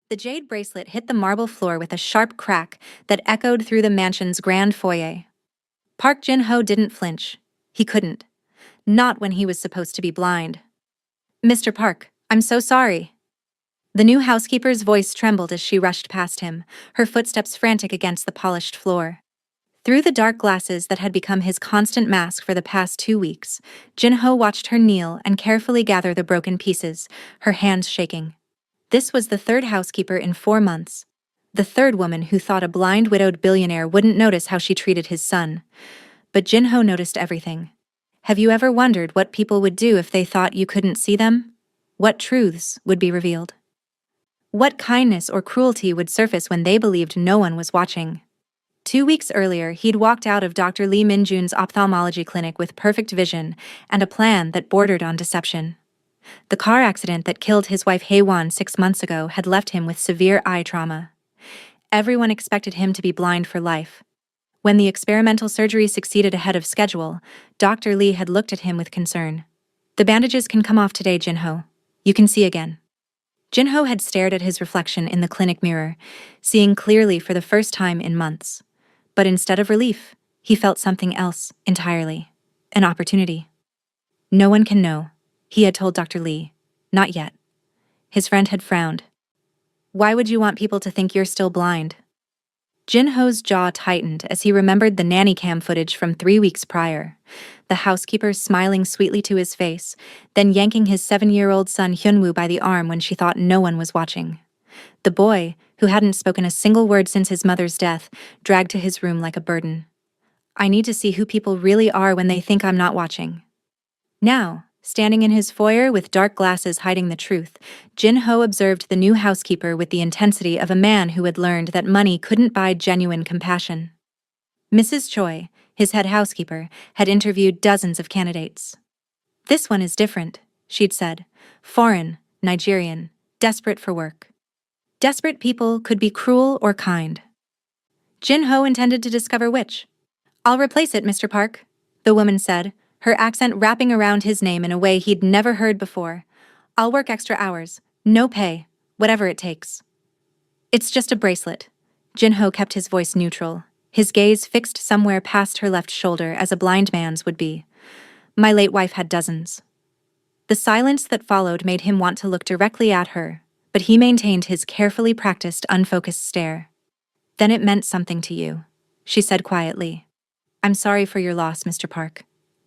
The jade bracelet hit the marble floor with a sharp crack that echoed through the mansion's grand foyer. Park Jin-ho didn't flinch. He couldn't. Not when he was supposed to be blind. "Mr. Park, I'm so sorry." The new housekeeper's voice trembled as she rushed past him, her footsteps frantic against the polished floor. Through the dark glasses that had become his constant mask for the past 2 weeks, Jin-ho watched her kneel and carefully gather the broken pieces, her hands shaking. This was the third housekeeper in 4 months. The third woman who thought a blind widowed billionaire wouldn't notice how she treated his son. But Jin-ho noticed everything. Have you ever wondered what people would do if they thought you couldn't see them? What truths would be revealed? What kindness or cruelty would surface when they believed no one was watching? 2 weeks earlier, he'd walked out of Dr. Lee Min-jun's ophthalmology clinic with perfect vision and a plan that bordered on deception. The car accident that killed his wife Hae-won 6 months ago had left him with severe eye trauma. Everyone expected him to be blind for life. When the experimental surgery succeeded ahead of schedule, Dr. Lee had looked at him with concern. "The bandages can come off today, Jin-ho. You can see again." Jin-ho had stared at his reflection in the clinic mirror, seeing clearly for the first time in months. But instead of relief, he felt something else entirely. An opportunity. "No one can know," he had told Dr. Lee. "Not yet." His friend had frowned. "Why would you want people to think you're still blind?" Jin-ho's jaw tightened as he remembered the nanny cam footage from 3 weeks prior. The housekeeper smiling sweetly to his face, then yanking his 7-year-old son Hyunwoo by the arm when she thought no one was watching. The boy, who hadn't spoken a single word since his mother's death, dragged to his room like a burden. "I need to see who people really are when they think I'm not watching." Now, standing in his foyer with dark glasses hiding the truth, Jin-ho observed the new housekeeper with the intensity of a man who had learned that money couldn't buy genuine compassion. Mrs. Choi, his head housekeeper, had interviewed dozens of candidates. "This one is different," she'd said. "Foreign, Nigerian, desperate for work." Desperate people could be cruel or kind. Jin-ho intended to discover which. "I'll replace it, Mr. Park," the woman said, her accent wrapping around his name in a way he'd never heard before. "I'll work extra hours, no pay, whatever it takes." "It's just a bracelet." Jin-ho kept his voice neutral, his gaze fixed somewhere past her left shoulder as a blind man's would be. "My late wife had dozens." The silence that followed made him want to look directly at her, but he maintained his carefully practiced, unfocused stare. "Then it meant something to you," she said quietly. "I'm sorry for your loss, Mr. Park.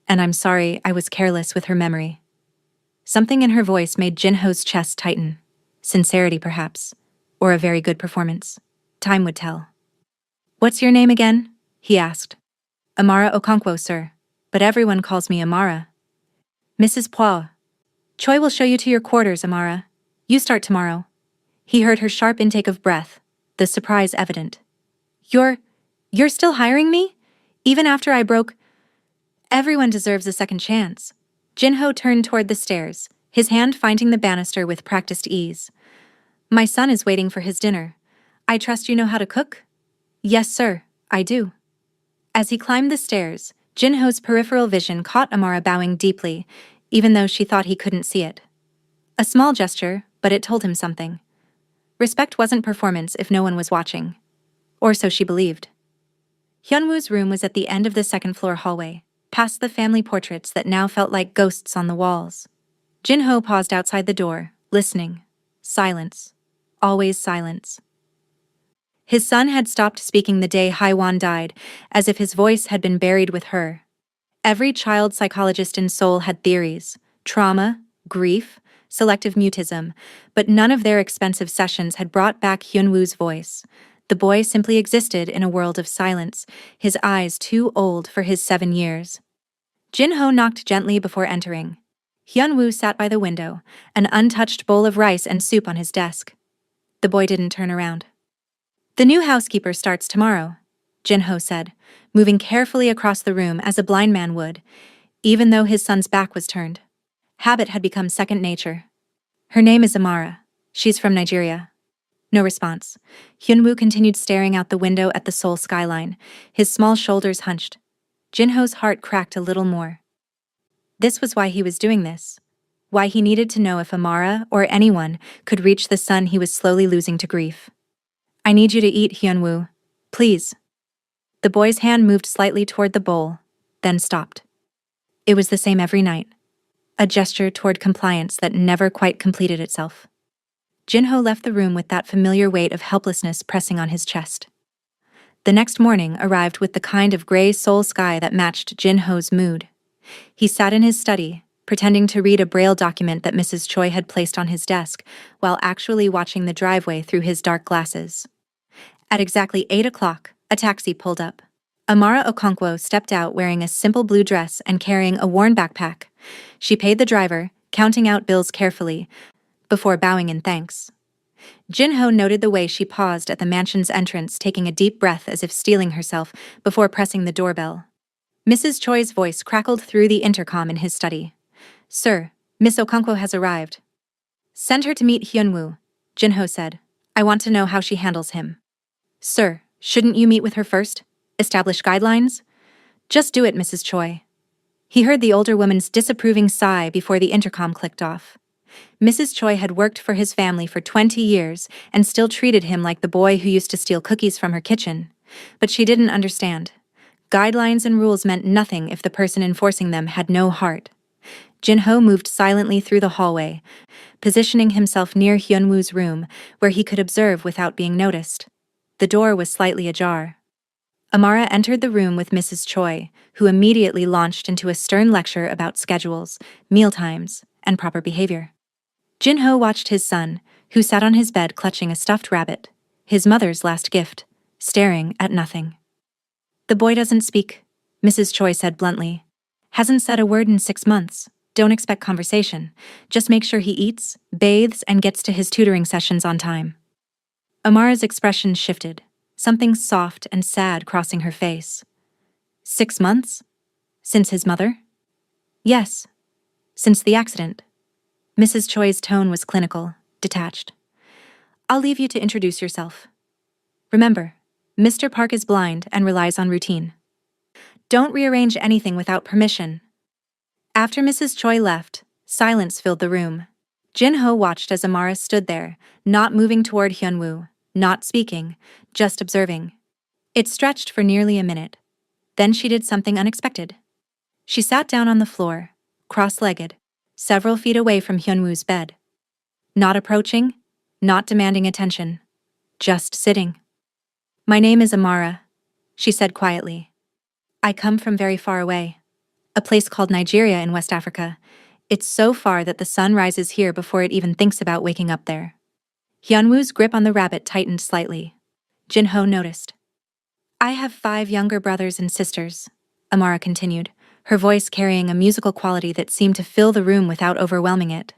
And I'm sorry I was careless with her memory." Something in her voice made Jin-ho's chest tighten. Sincerity, perhaps. Or a very good performance. Time would tell. "What's your name again?" he asked. "Amara Okonkwo, sir. But everyone calls me Amara." "Mrs. Poir. Choi will show you to your quarters, Amara. You start tomorrow." He heard her sharp intake of breath, the surprise evident. You're still hiring me? Even after I broke..." "Everyone deserves a second chance." Jin-ho turned toward the stairs, his hand finding the banister with practiced ease. "My son is waiting for his dinner. I trust you know how to cook?" "Yes, sir, I do." As he climbed the stairs, Jin-ho's peripheral vision caught Amara bowing deeply, even though she thought he couldn't see it. A small gesture, but it told him something. Respect wasn't performance if no one was watching. Or so she believed. Hyunwoo's room was at the end of the second-floor hallway, past the family portraits that now felt like ghosts on the walls. Jin-ho paused outside the door, listening. Silence. Always silence. His son had stopped speaking the day Hae-won died, as if his voice had been buried with her. Every child psychologist in Seoul had theories: trauma, grief, selective mutism, but none of their expensive sessions had brought back Hyunwoo's voice. The boy simply existed in a world of silence, his eyes too old for his 7 years. Jin-ho knocked gently before entering. Hyunwoo sat by the window, an untouched bowl of rice and soup on his desk. The boy didn't turn around. "The new housekeeper starts tomorrow," Jin-ho said, moving carefully across the room as a blind man would, even though his son's back was turned. Habit had become second nature. "Her name is Amara. She's from Nigeria." No response. Hyunwoo continued staring out the window at the Seoul skyline, his small shoulders hunched. Jin-ho's heart cracked a little more. This was why he was doing this. why he needed to know if Amara or anyone could reach the son he was slowly losing to grief. I need you to eat, Hyunwoo. Please. The boy's hand moved slightly toward the bowl, then stopped. It was the same every night. A gesture toward compliance that never quite completed itself. Jinho left the room with that familiar weight of helplessness pressing on his chest. The next morning arrived with the kind of gray soul sky that matched Jinho's mood. He sat in his study, pretending to read a braille document that Mrs. Choi had placed on his desk, while actually watching the driveway through his dark glasses. At exactly 8 o'clock, a taxi pulled up. Amara Okonkwo stepped out wearing a simple blue dress and carrying a worn backpack. She paid the driver, counting out bills carefully, before bowing in thanks. Jinho noted the way she paused at the mansion's entrance, taking a deep breath as if steeling herself before pressing the doorbell. Mrs. Choi's voice crackled through the intercom in his study. Sir, Miss Okonkwo has arrived. Send her to meet Hyunwoo, Jinho said. I want to know how she handles him. Sir, shouldn't you meet with her first? Establish guidelines? Just do it, Mrs. Choi. He heard the older woman's disapproving sigh before the intercom clicked off. Mrs. Choi had worked for his family for 20 years and still treated him like the boy who used to steal cookies from her kitchen. But she didn't understand. Guidelines and rules meant nothing if the person enforcing them had no heart. Jinho moved silently through the hallway, positioning himself near Hyunwoo's room where he could observe without being noticed. The door was slightly ajar. Amara entered the room with Mrs. Choi, who immediately launched into a stern lecture about schedules, mealtimes, and proper behavior. Jinho watched his son, who sat on his bed clutching a stuffed rabbit, his mother's last gift, staring at nothing. The boy doesn't speak, Mrs. Choi said bluntly. Hasn't said a word in 6 months. Don't expect conversation. Just make sure he eats, bathes, and gets to his tutoring sessions on time. Amara's expression shifted, something soft and sad crossing her face. 6 months? Since his mother? Yes. Since the accident. Mrs. Choi's tone was clinical, detached. I'll leave you to introduce yourself. Remember, Mr. Park is blind and relies on routine. Don't rearrange anything without permission. After Mrs. Choi left, silence filled the room. Jinho watched as Amara stood there, not moving toward Hyunwoo, not speaking, just observing. It stretched for nearly a minute. Then she did something unexpected. She sat down on the floor, cross-legged, several feet away from Hyunwoo's bed. Not approaching, not demanding attention, just sitting. My name is Amara, she said quietly. I come from very far away. A place called Nigeria in West Africa. It's so far that the sun rises here before it even thinks about waking up there. Hyunwoo's grip on the rabbit tightened slightly. Jinho noticed. I have 5 younger brothers and sisters, Amara continued, her voice carrying a musical quality that seemed to fill the room without overwhelming it.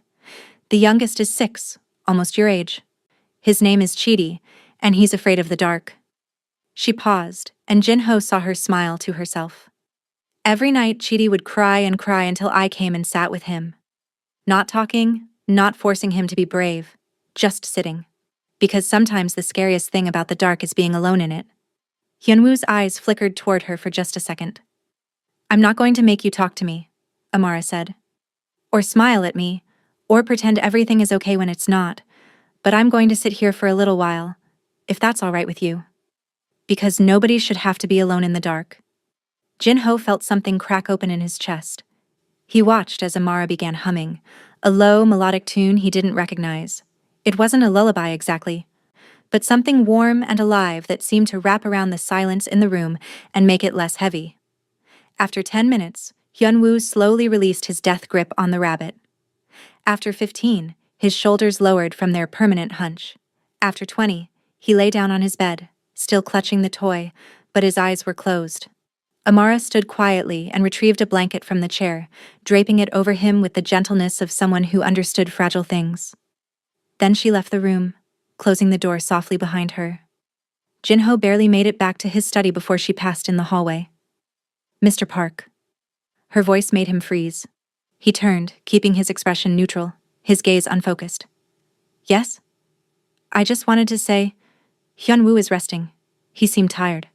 The youngest is 6, almost your age. His name is Chidi, and he's afraid of the dark. She paused, and Jinho saw her smile to herself. Every night, Chidi would cry and cry until I came and sat with him. Not talking, not forcing him to be brave, just sitting. Because sometimes the scariest thing about the dark is being alone in it. Hyunwoo's eyes flickered toward her for just a second. I'm not going to make you talk to me, Amara said. Or smile at me, or pretend everything is okay when it's not, but I'm going to sit here for a little while, if that's all right with you. Because nobody should have to be alone in the dark. Jinho felt something crack open in his chest. He watched as Amara began humming, a low, melodic tune he didn't recognize. It wasn't a lullaby exactly, but something warm and alive that seemed to wrap around the silence in the room and make it less heavy. After 10 minutes, Hyunwoo slowly released his death grip on the rabbit. After 15, his shoulders lowered from their permanent hunch. After 20, he lay down on his bed, still clutching the toy, but his eyes were closed. Amara stood quietly and retrieved a blanket from the chair, draping it over him with the gentleness of someone who understood fragile things. Then she left the room, closing the door softly behind her. Jinho barely made it back to his study before she passed in the hallway. Mr. Park. Her voice made him freeze. He turned, keeping his expression neutral, his gaze unfocused. Yes? I just wanted to say, Hyunwoo is resting. He seemed tired.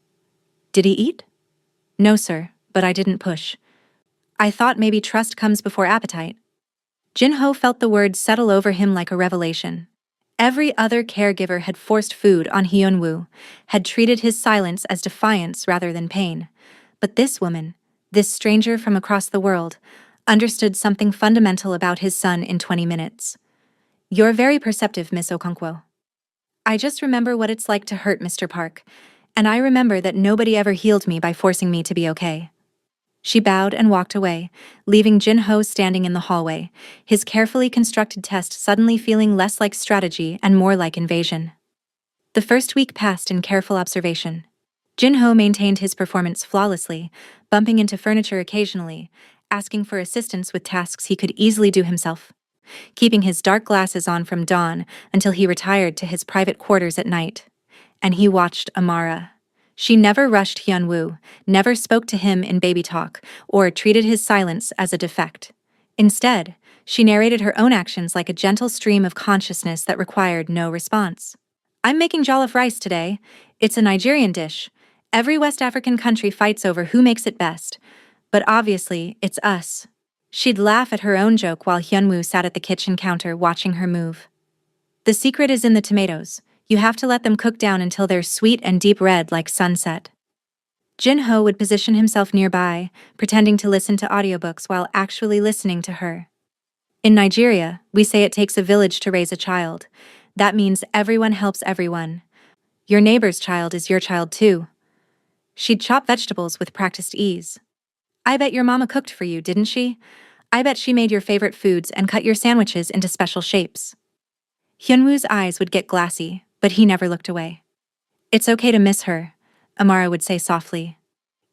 Did he eat? No, sir, but I didn't push. I thought maybe trust comes before appetite. Jinho felt the words settle over him like a revelation. Every other caregiver had forced food on Hyunwoo, had treated his silence as defiance rather than pain. But this woman, this stranger from across the world, understood something fundamental about his son in 20 minutes. "You're very perceptive, Miss Okonkwo. I just remember what it's like to hurt Mr. Park, and I remember that nobody ever healed me by forcing me to be okay." She bowed and walked away, leaving Jinho standing in the hallway, his carefully constructed test suddenly feeling less like strategy and more like invasion. The first week passed in careful observation. Jinho maintained his performance flawlessly, bumping into furniture occasionally, asking for assistance with tasks he could easily do himself, keeping his dark glasses on from dawn until he retired to his private quarters at night. And he watched Amara. She never rushed Hyunwoo, never spoke to him in baby talk, or treated his silence as a defect. Instead, she narrated her own actions like a gentle stream of consciousness that required no response. "I'm making jollof rice today. It's a Nigerian dish. Every West African country fights over who makes it best. But obviously, it's us." She'd laugh at her own joke while Hyunwoo sat at the kitchen counter watching her move. "The secret is in the tomatoes. You have to let them cook down until they're sweet and deep red like sunset." Jinho would position himself nearby, pretending to listen to audiobooks while actually listening to her. "In Nigeria, we say it takes a village to raise a child. That means everyone helps everyone. Your neighbor's child is your child too." She'd chop vegetables with practiced ease. "I bet your mama cooked for you, didn't she? I bet she made your favorite foods and cut your sandwiches into special shapes." Hyunwoo's eyes would get glassy, but he never looked away. "It's okay to miss her," Amara would say softly.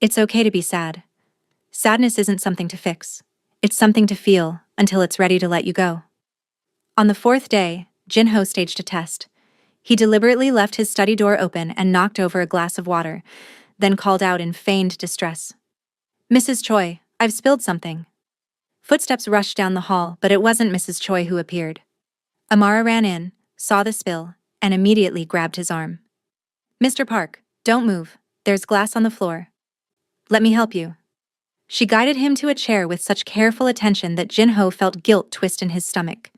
"It's okay to be sad. Sadness isn't something to fix. It's something to feel until it's ready to let you go." On the fourth day, Jinho staged a test. He deliberately left his study door open and knocked over a glass of water, then called out in feigned distress. "Mrs. Choi, I've spilled something." Footsteps rushed down the hall, but it wasn't Mrs. Choi who appeared. Amara ran in, saw the spill, and immediately grabbed his arm. "Mr. Park, don't move. There's glass on the floor. Let me help you." She guided him to a chair with such careful attention that Jinho felt guilt twist in his stomach.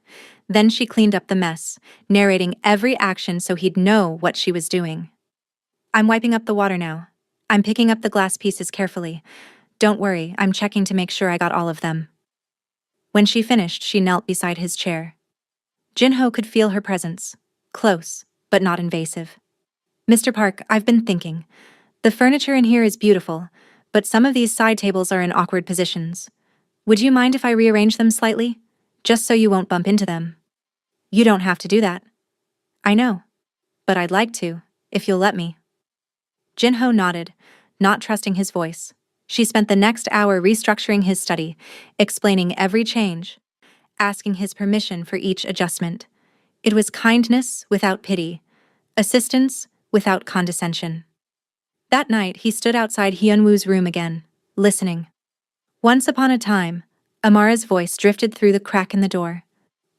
Then she cleaned up the mess, narrating every action so he'd know what she was doing. "I'm wiping up the water now. I'm picking up the glass pieces carefully. Don't worry, I'm checking to make sure I got all of them." When she finished, she knelt beside his chair. Jinho could feel her presence, close, but not invasive. "Mr. Park, I've been thinking. The furniture in here is beautiful, but some of these side tables are in awkward positions. Would you mind if I rearrange them slightly? Just so you won't bump into them." "You don't have to do that." "I know. But I'd like to, if you'll let me." Jinho nodded, not trusting his voice. She spent the next hour restructuring his study, explaining every change, asking his permission for each adjustment. It was kindness without pity, assistance without condescension. That night, he stood outside Hyunwoo's room again, listening. Once upon a time, Amara's voice drifted through the crack in the door.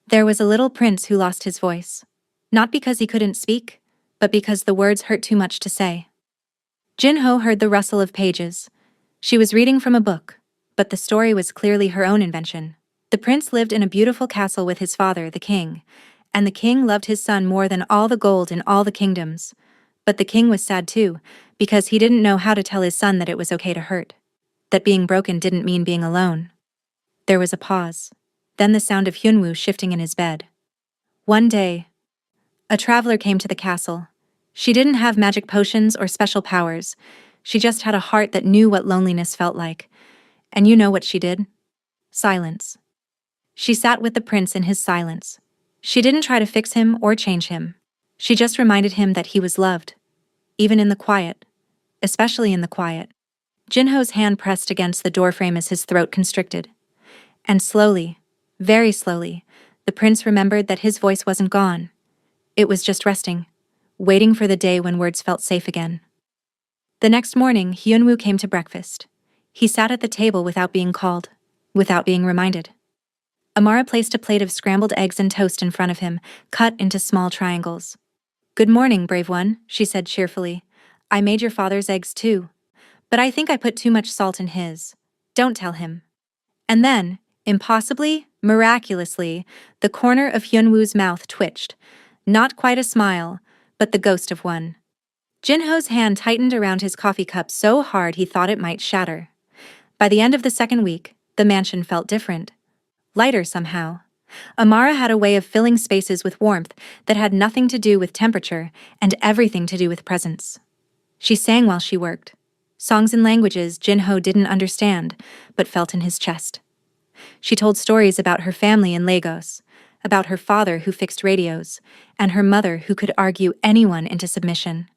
There was a little prince who lost his voice. Not because he couldn't speak, but because the words hurt too much to say. Jinho heard the rustle of pages. She was reading from a book, but the story was clearly her own invention. The prince lived in a beautiful castle with his father, the king, and the king loved his son more than all the gold in all the kingdoms. But the king was sad too, because he didn't know how to tell his son that it was okay to hurt. That being broken didn't mean being alone. There was a pause, then the sound of Hyunwoo shifting in his bed. One day, a traveler came to the castle. She didn't have magic potions or special powers. She just had a heart that knew what loneliness felt like. And you know what she did? Silence. She sat with the prince in his silence. She didn't try to fix him or change him. She just reminded him that he was loved, even in the quiet, especially in the quiet. Jinho's hand pressed against the doorframe as his throat constricted. And slowly, very slowly, the prince remembered that his voice wasn't gone. It was just resting, waiting for the day when words felt safe again. The next morning, Hyunwoo came to breakfast. He sat at the table without being called, without being reminded. Amara placed a plate of scrambled eggs and toast in front of him, cut into small triangles. "Good morning, brave one," she said cheerfully. "I made your father's eggs too. But I think I put too much salt in his. Don't tell him." And then, Impossibly, miraculously, the corner of Hyunwoo's mouth twitched. Not quite a smile, but the ghost of one. Jinho's hand tightened around his coffee cup so hard he thought it might shatter. By the end of the second week, the mansion felt different. Lighter somehow. Amara had a way of filling spaces with warmth that had nothing to do with temperature and everything to do with presence. She sang while she worked. Songs in languages Jinho didn't understand, but felt in his chest. She told stories about her family in Lagos, about her father who fixed radios, and her mother who could argue anyone into submission.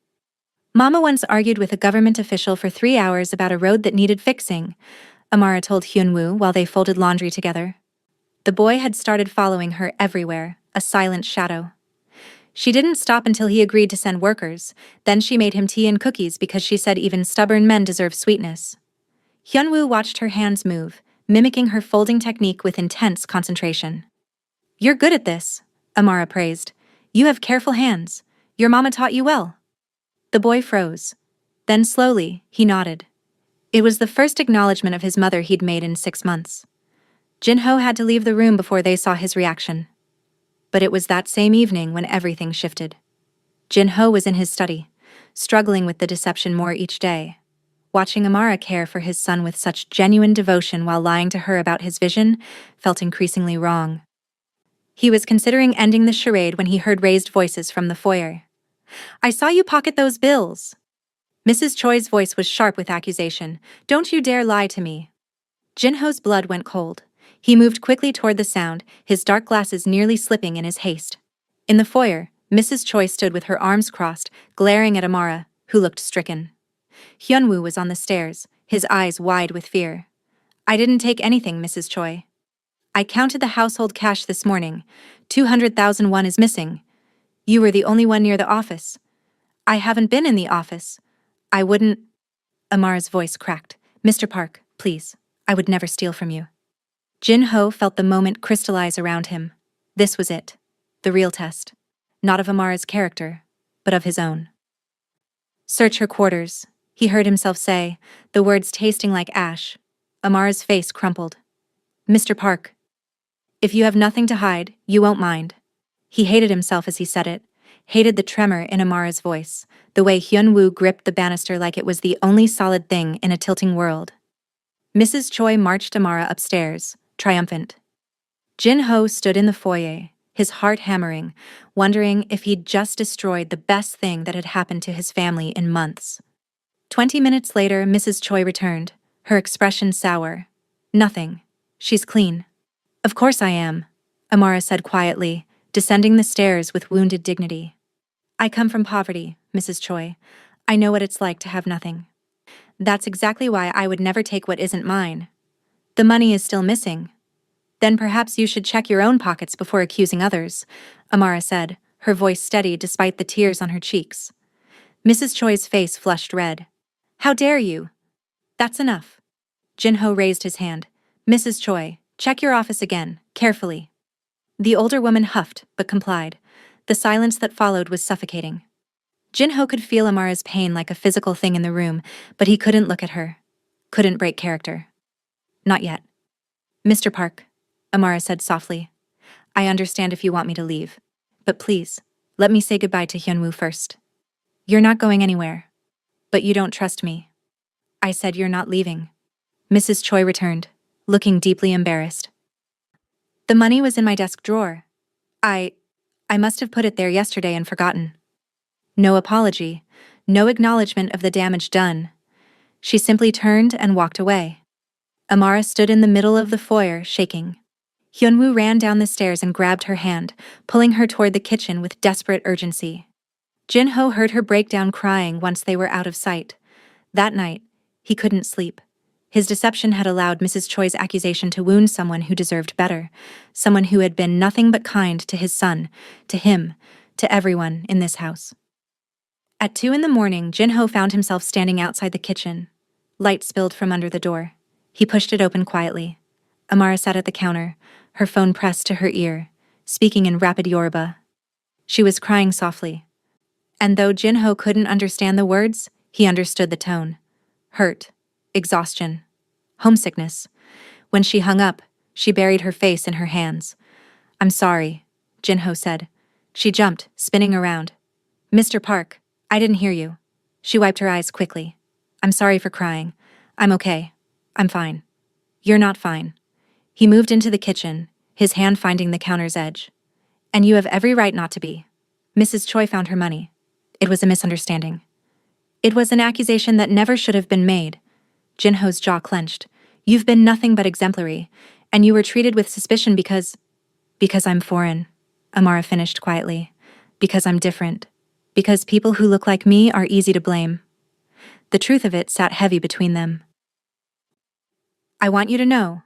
Mama once argued with a government official for 3 hours about a road that needed fixing, Amara told Hyunwoo while they folded laundry together. The boy had started following her everywhere, a silent shadow. She didn't stop until he agreed to send workers, then she made him tea and cookies because she said even stubborn men deserve sweetness. Hyunwoo watched her hands move, mimicking her folding technique with intense concentration. "You're good at this," Amara praised. "You have careful hands. Your mama taught you well." The boy froze. Then slowly, he nodded. It was the first acknowledgement of his mother he'd made in 6 months. Jinho had to leave the room before they saw his reaction. But it was that same evening when everything shifted. Jinho was in his study, struggling with the deception more each day. Watching Amara care for his son with such genuine devotion while lying to her about his vision felt increasingly wrong. He was considering ending the charade when he heard raised voices from the foyer. "I saw you pocket those bills." Mrs. Choi's voice was sharp with accusation. "Don't you dare lie to me." Jinho's blood went cold. He moved quickly toward the sound, his dark glasses nearly slipping in his haste. In the foyer, Mrs. Choi stood with her arms crossed, glaring at Amara, who looked stricken. Hyunwoo was on the stairs, his eyes wide with fear. "I didn't take anything, Mrs. Choi. I counted the household cash this morning. 200,000 won is missing. You were the only one near the office." "I haven't been in the office. I wouldn't—" Amara's voice cracked. "Mr. Park, please. I would never steal from you." Jinho felt the moment crystallize around him. This was it. The real test. Not of Amara's character, but of his own. "Search her quarters," he heard himself say, the words tasting like ash. Amara's face crumpled. "Mr. Park. If you have nothing to hide, you won't mind." He hated himself as he said it, hated the tremor in Amara's voice, the way Hyunwoo gripped the banister like it was the only solid thing in a tilting world. Mrs. Choi marched Amara upstairs, triumphant. Jinho stood in the foyer, his heart hammering, wondering if he'd just destroyed the best thing that had happened to his family in months. 20 minutes later, Mrs. Choi returned, her expression sour. "Nothing. She's clean." "Of course I am," Amara said quietly, descending the stairs with wounded dignity. "I come from poverty, Mrs. Choi. I know what it's like to have nothing. That's exactly why I would never take what isn't mine. The money is still missing." "Then perhaps you should check your own pockets before accusing others," Amara said, her voice steady despite the tears on her cheeks. Mrs. Choi's face flushed red. "How dare you?" "That's enough." Jinho raised his hand. "Mrs. Choi, check your office again, carefully." The older woman huffed, but complied. The silence that followed was suffocating. Jinho could feel Amara's pain like a physical thing in the room, but he couldn't look at her. Couldn't break character. "Not yet." "Mr. Park," Amara said softly. "I understand if you want me to leave. But please, let me say goodbye to Hyunwoo first." "You're not going anywhere." "But you don't trust me." "I said you're not leaving." Mrs. Choi returned, looking deeply embarrassed. "The money was in my desk drawer. I must have put it there yesterday and forgotten." No apology, no acknowledgement of the damage done. She simply turned and walked away. Amara stood in the middle of the foyer, shaking. Hyunwoo ran down the stairs and grabbed her hand, pulling her toward the kitchen with desperate urgency. Jinho heard her break down crying once they were out of sight. That night, he couldn't sleep. His deception had allowed Mrs. Choi's accusation to wound someone who deserved better, someone who had been nothing but kind to his son, to him, to everyone in this house. At 2 a.m, Jinho found himself standing outside the kitchen. Light spilled from under the door. He pushed it open quietly. Amara sat at the counter, her phone pressed to her ear, speaking in rapid Yoruba. She was crying softly. And though Jinho couldn't understand the words, he understood the tone. Hurt, exhaustion, homesickness. When she hung up, She buried her face in her hands. I'm sorry, Jinho said. She jumped, spinning around. Mr. Park, I didn't hear you. She wiped her eyes quickly. I'm sorry for crying. I'm okay. I'm fine. You're not fine. He moved into the kitchen, his hand finding the counter's edge. And you have every right not to be. Mrs. Choi found her money. It was a misunderstanding. It was an accusation that never should have been made. Jinho's jaw clenched. You've been nothing but exemplary, and you were treated with suspicion because I'm foreign, Amara finished quietly. Because I'm different. Because people who look like me are easy to blame. The truth of it sat heavy between them. I want you to know,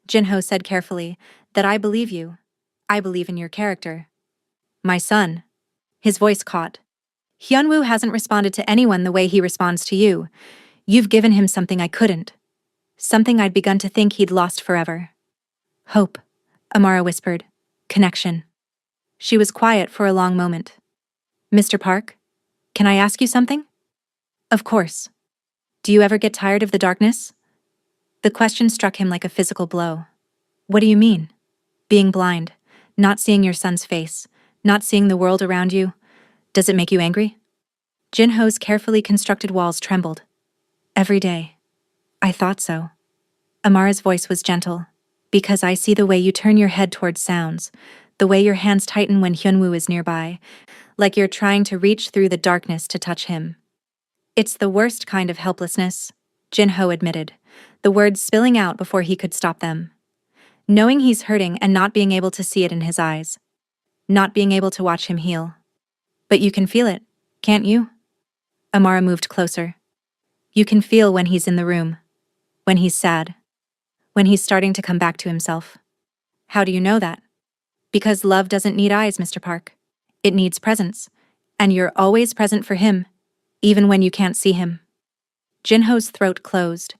Jinho said carefully, that I believe you. I believe in your character. My son. His voice caught. Hyunwoo hasn't responded to anyone the way he responds to you. You've given him something I couldn't. Something I'd begun to think he'd lost forever. Hope, Amara whispered. Connection. She was quiet for a long moment. Mr. Park, can I ask you something? Of course. Do you ever get tired of the darkness? The question struck him like a physical blow. What do you mean? Being blind, not seeing your son's face, not seeing the world around you. Does it make you angry? Jinho's carefully constructed walls trembled. Every day. I thought so. Amara's voice was gentle. Because I see the way you turn your head towards sounds, the way your hands tighten when Hyunwoo is nearby, like you're trying to reach through the darkness to touch him. It's the worst kind of helplessness, Jinho admitted, the words spilling out before he could stop them. Knowing he's hurting and not being able to see it in his eyes. Not being able to watch him heal. But you can feel it, can't you? Amara moved closer. You can feel when he's in the room. When he's sad. When he's starting to come back to himself. How do you know that? Because love doesn't need eyes, Mr. Park. It needs presence. And you're always present for him, even when you can't see him. Jinho's throat closed.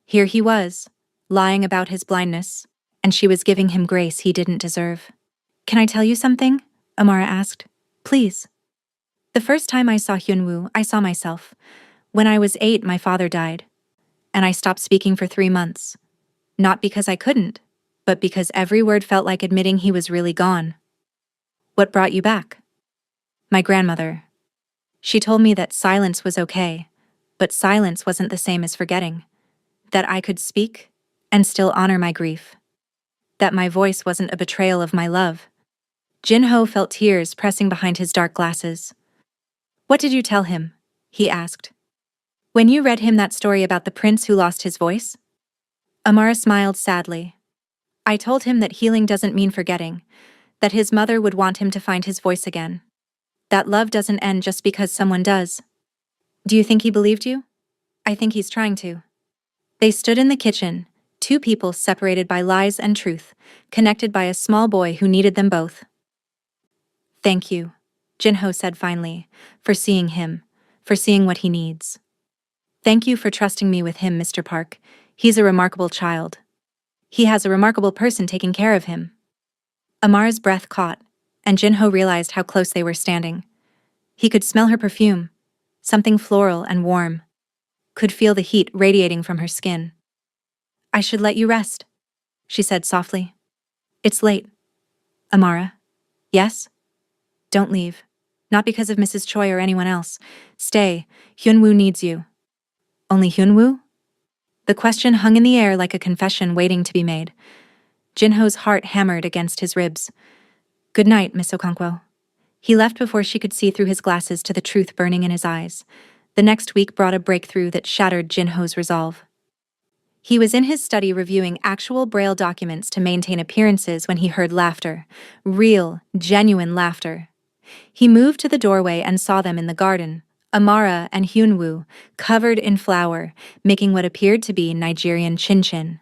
Here he was, lying about his blindness, and she was giving him grace he didn't deserve. Can I tell you something? Amara asked. Please. The first time I saw Hyunwoo, I saw myself. When I was 8, my father died. And I stopped speaking for 3 months. Not because I couldn't, but because every word felt like admitting he was really gone. What brought you back? My grandmother. She told me that silence was okay, but silence wasn't the same as forgetting. That I could speak and still honor my grief. That my voice wasn't a betrayal of my love. Jinho felt tears pressing behind his dark glasses. What did you tell him? He asked. When you read him that story about the prince who lost his voice? Amara smiled sadly. I told him that healing doesn't mean forgetting, that his mother would want him to find his voice again. That love doesn't end just because someone does. Do you think he believed you? I think he's trying to. They stood in the kitchen, 2 people separated by lies and truth, connected by a small boy who needed them both. Thank you, Jinho said finally, for seeing him, for seeing what he needs. Thank you for trusting me with him, Mr. Park. He's a remarkable child. He has a remarkable person taking care of him. Amara's breath caught, and Jinho realized how close they were standing. He could smell her perfume, something floral and warm. Could feel the heat radiating from her skin. I should let you rest, she said softly. It's late. Amara. Yes? Don't leave. Not because of Mrs. Choi or anyone else. Stay. Hyunwoo needs you. Only Hyunwoo? The question hung in the air like a confession waiting to be made. Jinho's heart hammered against his ribs. Good night, Miss Okonkwo. He left before she could see through his glasses to the truth burning in his eyes. The next week brought a breakthrough that shattered Jinho's resolve. He was in his study reviewing actual Braille documents to maintain appearances when he heard laughter. Real, genuine laughter. He moved to the doorway and saw them in the garden, Amara and Hyunwoo, covered in flour, making what appeared to be Nigerian chin-chin.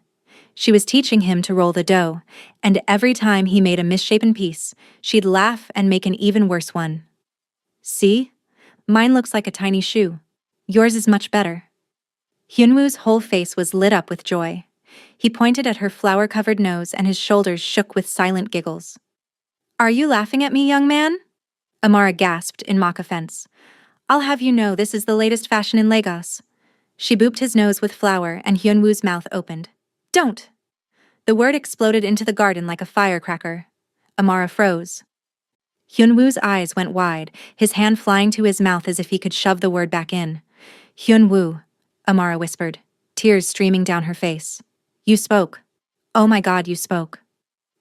She was teaching him to roll the dough, and every time he made a misshapen piece, she'd laugh and make an even worse one. See? Mine looks like a tiny shoe. Yours is much better. Hyunwoo's whole face was lit up with joy. He pointed at her flour-covered nose and his shoulders shook with silent giggles. Are you laughing at me, young man? Amara gasped in mock offense. I'll have you know this is the latest fashion in Lagos. She booped his nose with flour and Hyunwoo's mouth opened. Don't! The word exploded into the garden like a firecracker. Amara froze. Hyunwoo's eyes went wide, his hand flying to his mouth as if he could shove the word back in. Hyunwoo, Amara whispered, tears streaming down her face. You spoke. Oh my God, you spoke.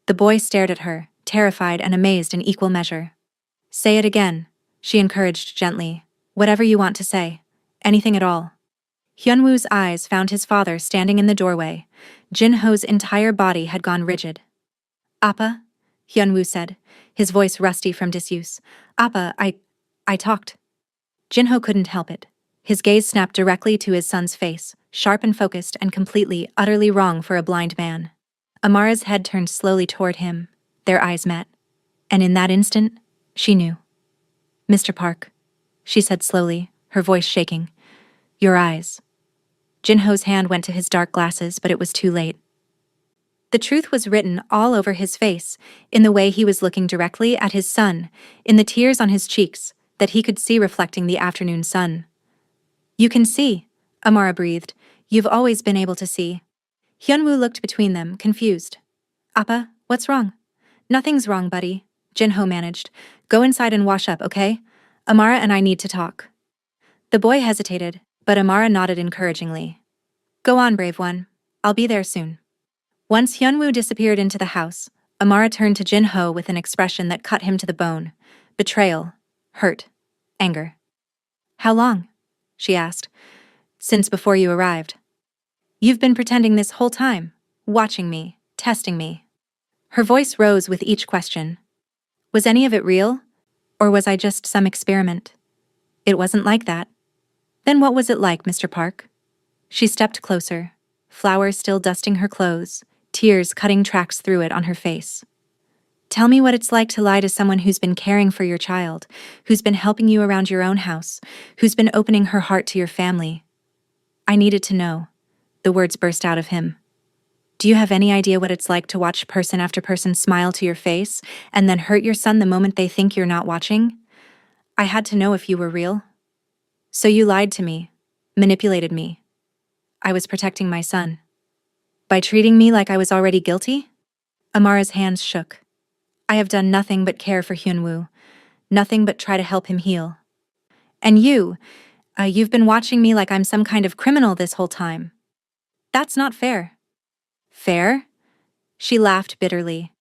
The boy stared at her, terrified and amazed in equal measure. Say it again, she encouraged gently. Whatever you want to say. Anything at all. Hyunwoo's eyes found his father standing in the doorway. Jin-ho's entire body had gone rigid. Appa? Hyunwoo said, his voice rusty from disuse. Appa, I talked. Jin-ho couldn't help it. His gaze snapped directly to his son's face, sharp and focused and completely, utterly wrong for a blind man. Amara's head turned slowly toward him. Their eyes met. And in that instant, she knew. Mr. Park, she said slowly, her voice shaking. Your eyes. Jin-ho's hand went to his dark glasses, but it was too late. The truth was written all over his face, in the way he was looking directly at his son, in the tears on his cheeks, that he could see reflecting the afternoon sun. You can see, Amara breathed. You've always been able to see. Hyunwoo looked between them, confused. Appa, what's wrong? Nothing's wrong, buddy, Jin-ho managed. Go inside and wash up, okay? Amara and I need to talk. The boy hesitated, but Amara nodded encouragingly. Go on, brave one. I'll be there soon. Once Hyunwoo disappeared into the house, Amara turned to Jin-ho with an expression that cut him to the bone. Betrayal, hurt, anger. How long? She asked. Since before you arrived. You've been pretending this whole time, watching me, testing me. Her voice rose with each question. Was any of it real? Or was I just some experiment? It wasn't like that. Then what was it like, Mr. Park? She stepped closer, flowers still dusting her clothes, tears cutting tracks through it on her face. Tell me what it's like to lie to someone who's been caring for your child, who's been helping you around your own house, who's been opening her heart to your family. I needed to know. The words burst out of him. Do you have any idea what it's like to watch person after person smile to your face and then hurt your son the moment they think you're not watching? I had to know if you were real. So you lied to me, manipulated me. I was protecting my son. By treating me like I was already guilty? Amara's hands shook. I have done nothing but care for Hyunwoo, nothing but try to help him heal. And you've been watching me like I'm some kind of criminal this whole time. That's not fair. Fair? She laughed bitterly.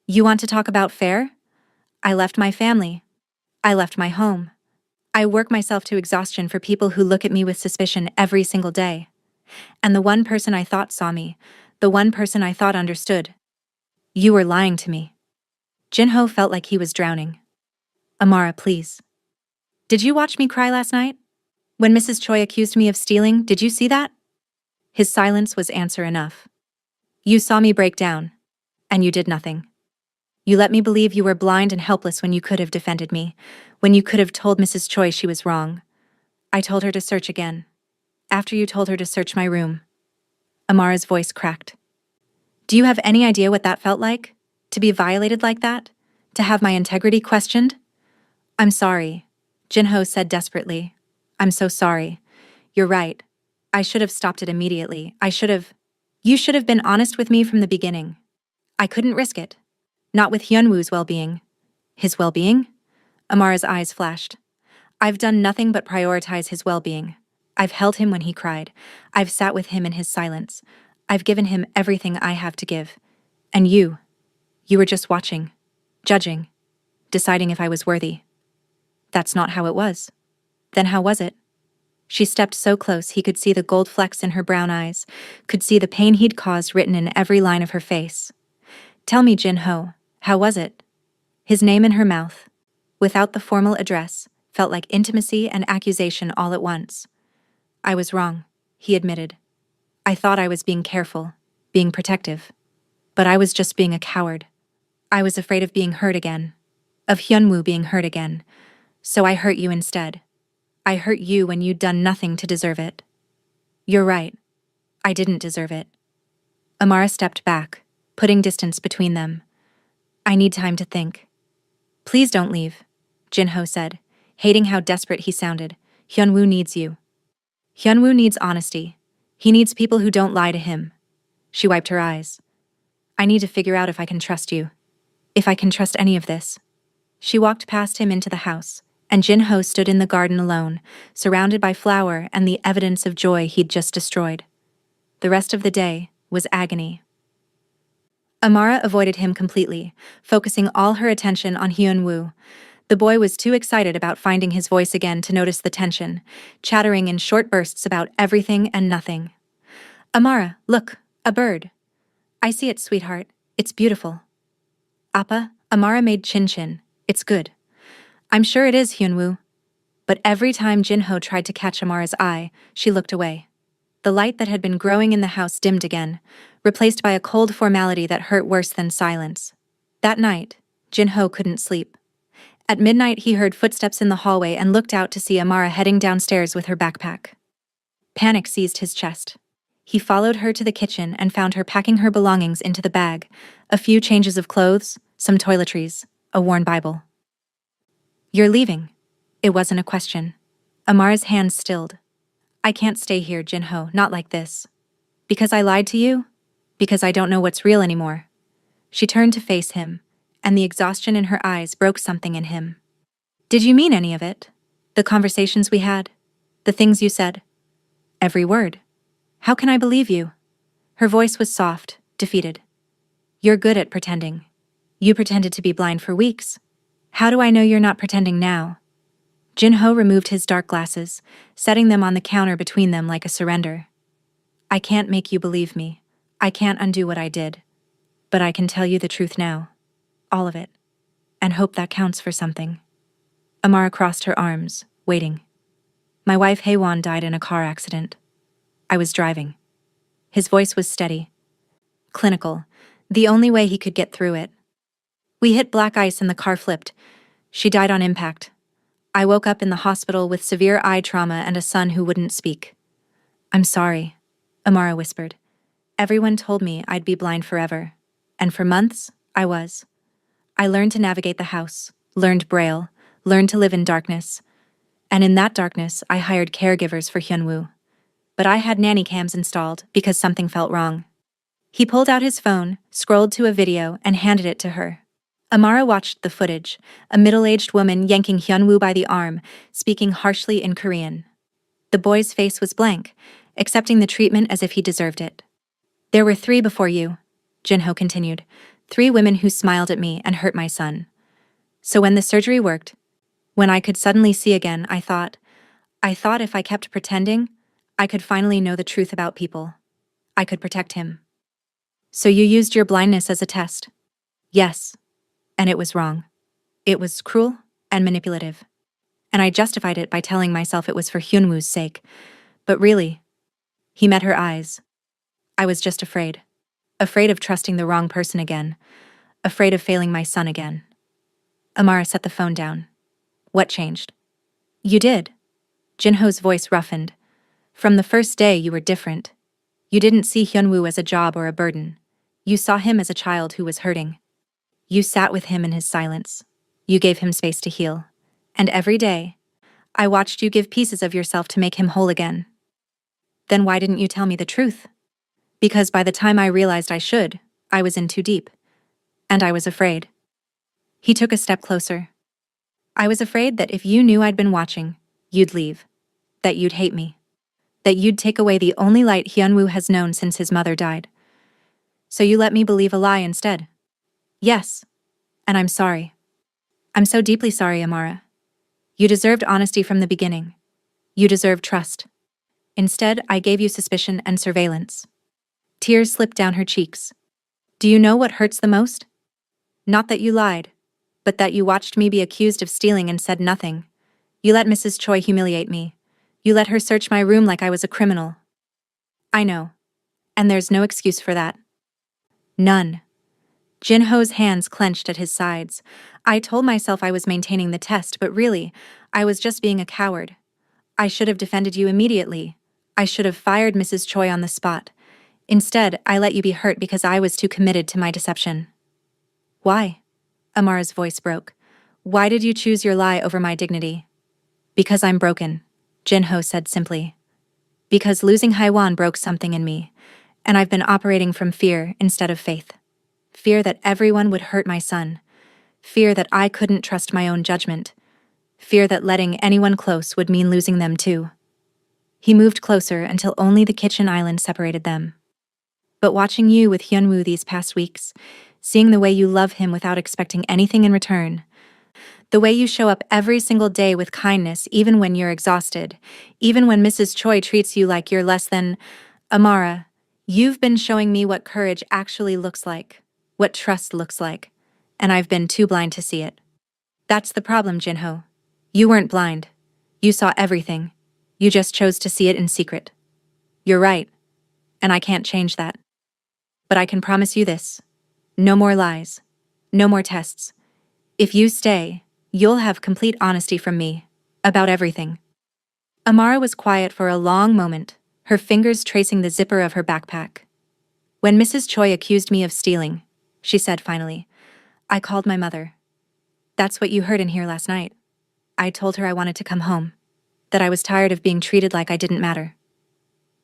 You want to talk about fair? I left my family. I left my home. I work myself to exhaustion for people who look at me with suspicion every single day. And the one person I thought saw me, the one person I thought understood. You were lying to me. Jin-ho felt like he was drowning. Amara, please. Did you watch me cry last night? When Mrs. Choi accused me of stealing, did you see that? His silence was answer enough. You saw me break down, and you did nothing. You let me believe you were blind and helpless when you could have defended me, when you could have told Mrs. Choi she was wrong. I told her to search again. After you told her to search my room. Amara's voice cracked. Do you have any idea what that felt like? To be violated like that? To have my integrity questioned? I'm sorry, Jin-ho said desperately. I'm so sorry. You're right. I should have stopped it immediately. You should have been honest with me from the beginning. I couldn't risk it. Not with Hyunwoo's well-being. His well-being? Amara's eyes flashed. I've done nothing but prioritize his well-being. I've held him when he cried. I've sat with him in his silence. I've given him everything I have to give. And you were just watching, judging, deciding if I was worthy. That's not how it was. Then how was it? She stepped so close he could see the gold flecks in her brown eyes, could see the pain he'd caused written in every line of her face. Tell me, Jin-ho, how was it? His name in her mouth, without the formal address, felt like intimacy and accusation all at once. I was wrong, he admitted. I thought I was being careful, being protective. But I was just being a coward. I was afraid of being hurt again, of Hyunwoo being hurt again. So I hurt you instead. I hurt you when you'd done nothing to deserve it. You're right. I didn't deserve it. Amara stepped back, putting distance between them. I need time to think. Please don't leave, Jin-ho said, hating how desperate he sounded. Hyunwoo needs you. Hyunwoo needs honesty. He needs people who don't lie to him. She wiped her eyes. I need to figure out if I can trust you. If I can trust any of this. She walked past him into the house, and Jin-ho stood in the garden alone, surrounded by flower and the evidence of joy he'd just destroyed. The rest of the day was agony. Amara avoided him completely, focusing all her attention on Hyun-woo. The boy was too excited about finding his voice again to notice the tension, chattering in short bursts about everything and nothing. Amara, look, a bird. I see it, sweetheart. It's beautiful. Appa, Amara made chin-chin. It's good. I'm sure it is, Hyun-woo. But every time Jin-ho tried to catch Amara's eye, she looked away. The light that had been growing in the house dimmed again, replaced by a cold formality that hurt worse than silence. That night, Jin-ho couldn't sleep. At midnight, he heard footsteps in the hallway and looked out to see Amara heading downstairs with her backpack. Panic seized his chest. He followed her to the kitchen and found her packing her belongings into the bag, a few changes of clothes, some toiletries, a worn Bible. You're leaving. It wasn't a question. Amara's hands stilled. I can't stay here, Jin-ho, not like this. Because I lied to you? Because I don't know what's real anymore. She turned to face him, and the exhaustion in her eyes broke something in him. Did you mean any of it? The conversations we had? The things you said? Every word. How can I believe you? Her voice was soft, defeated. You're good at pretending. You pretended to be blind for weeks. How do I know you're not pretending now? Jin-ho removed his dark glasses, setting them on the counter between them like a surrender. I can't make you believe me. I can't undo what I did. But I can tell you the truth now. All of it. And hope that counts for something. Amara crossed her arms, waiting. My wife Haewon died in a car accident. I was driving. His voice was steady. Clinical. The only way he could get through it. We hit black ice and the car flipped. She died on impact. I woke up in the hospital with severe eye trauma and a son who wouldn't speak. I'm sorry, Amara whispered. Everyone told me I'd be blind forever. And for months, I was. I learned to navigate the house, learned Braille, learned to live in darkness. And in that darkness, I hired caregivers for Hyun-woo. But I had nanny cams installed because something felt wrong. He pulled out his phone, scrolled to a video, and handed it to her. Amara watched the footage, a middle-aged woman yanking Hyun-woo by the arm, speaking harshly in Korean. The boy's face was blank, accepting the treatment as if he deserved it. There were 3 before you, Jin-ho continued, 3 women who smiled at me and hurt my son. So when the surgery worked, when I could suddenly see again, I thought if I kept pretending, I could finally know the truth about people. I could protect him. So you used your blindness as a test? Yes. And it was wrong. It was cruel and manipulative. And I justified it by telling myself it was for Hyun-woo's sake. But really, he met her eyes. I was just afraid. Afraid of trusting the wrong person again. Afraid of failing my son again. Amara set the phone down. What changed? You did. Jin-ho's voice roughened. From the first day, you were different. You didn't see Hyun-woo as a job or a burden. You saw him as a child who was hurting. You sat with him in his silence. You gave him space to heal. And every day, I watched you give pieces of yourself to make him whole again. Then why didn't you tell me the truth? Because by the time I realized I should, I was in too deep. And I was afraid. He took a step closer. I was afraid that if you knew I'd been watching, you'd leave. That you'd hate me. That you'd take away the only light Hyun-woo has known since his mother died. So you let me believe a lie instead. Yes. And I'm sorry. I'm so deeply sorry, Amara. You deserved honesty from the beginning. You deserved trust. Instead, I gave you suspicion and surveillance. Tears slipped down her cheeks. Do you know what hurts the most? Not that you lied, but that you watched me be accused of stealing and said nothing. You let Mrs. Choi humiliate me. You let her search my room like I was a criminal. I know. And there's no excuse for that. None. Jin-ho's hands clenched at his sides. I told myself I was maintaining the test, but really, I was just being a coward. I should have defended you immediately. I should have fired Mrs. Choi on the spot. Instead, I let you be hurt because I was too committed to my deception. Why? Amara's voice broke. Why did you choose your lie over my dignity? Because I'm broken, Jin-ho said simply. Because losing Haewon broke something in me, and I've been operating from fear instead of faith. Fear that everyone would hurt my son. Fear that I couldn't trust my own judgment. Fear that letting anyone close would mean losing them too. He moved closer until only the kitchen island separated them. But watching you with Hyunwoo these past weeks, seeing the way you love him without expecting anything in return, the way you show up every single day with kindness even when you're exhausted, even when Mrs. Choi treats you like you're less than Amara, you've been showing me what courage actually looks like, what trust looks like, and I've been too blind to see it. That's the problem, Jinho. You weren't blind. You saw everything. You just chose to see it in secret. You're right, and I can't change that. But I can promise you this. No more lies. No more tests. If you stay, you'll have complete honesty from me. About everything. Amara was quiet for a long moment, her fingers tracing the zipper of her backpack. When Mrs. Choi accused me of stealing, she said finally, I called my mother. That's what you heard in here last night. I told her I wanted to come home. That I was tired of being treated like I didn't matter.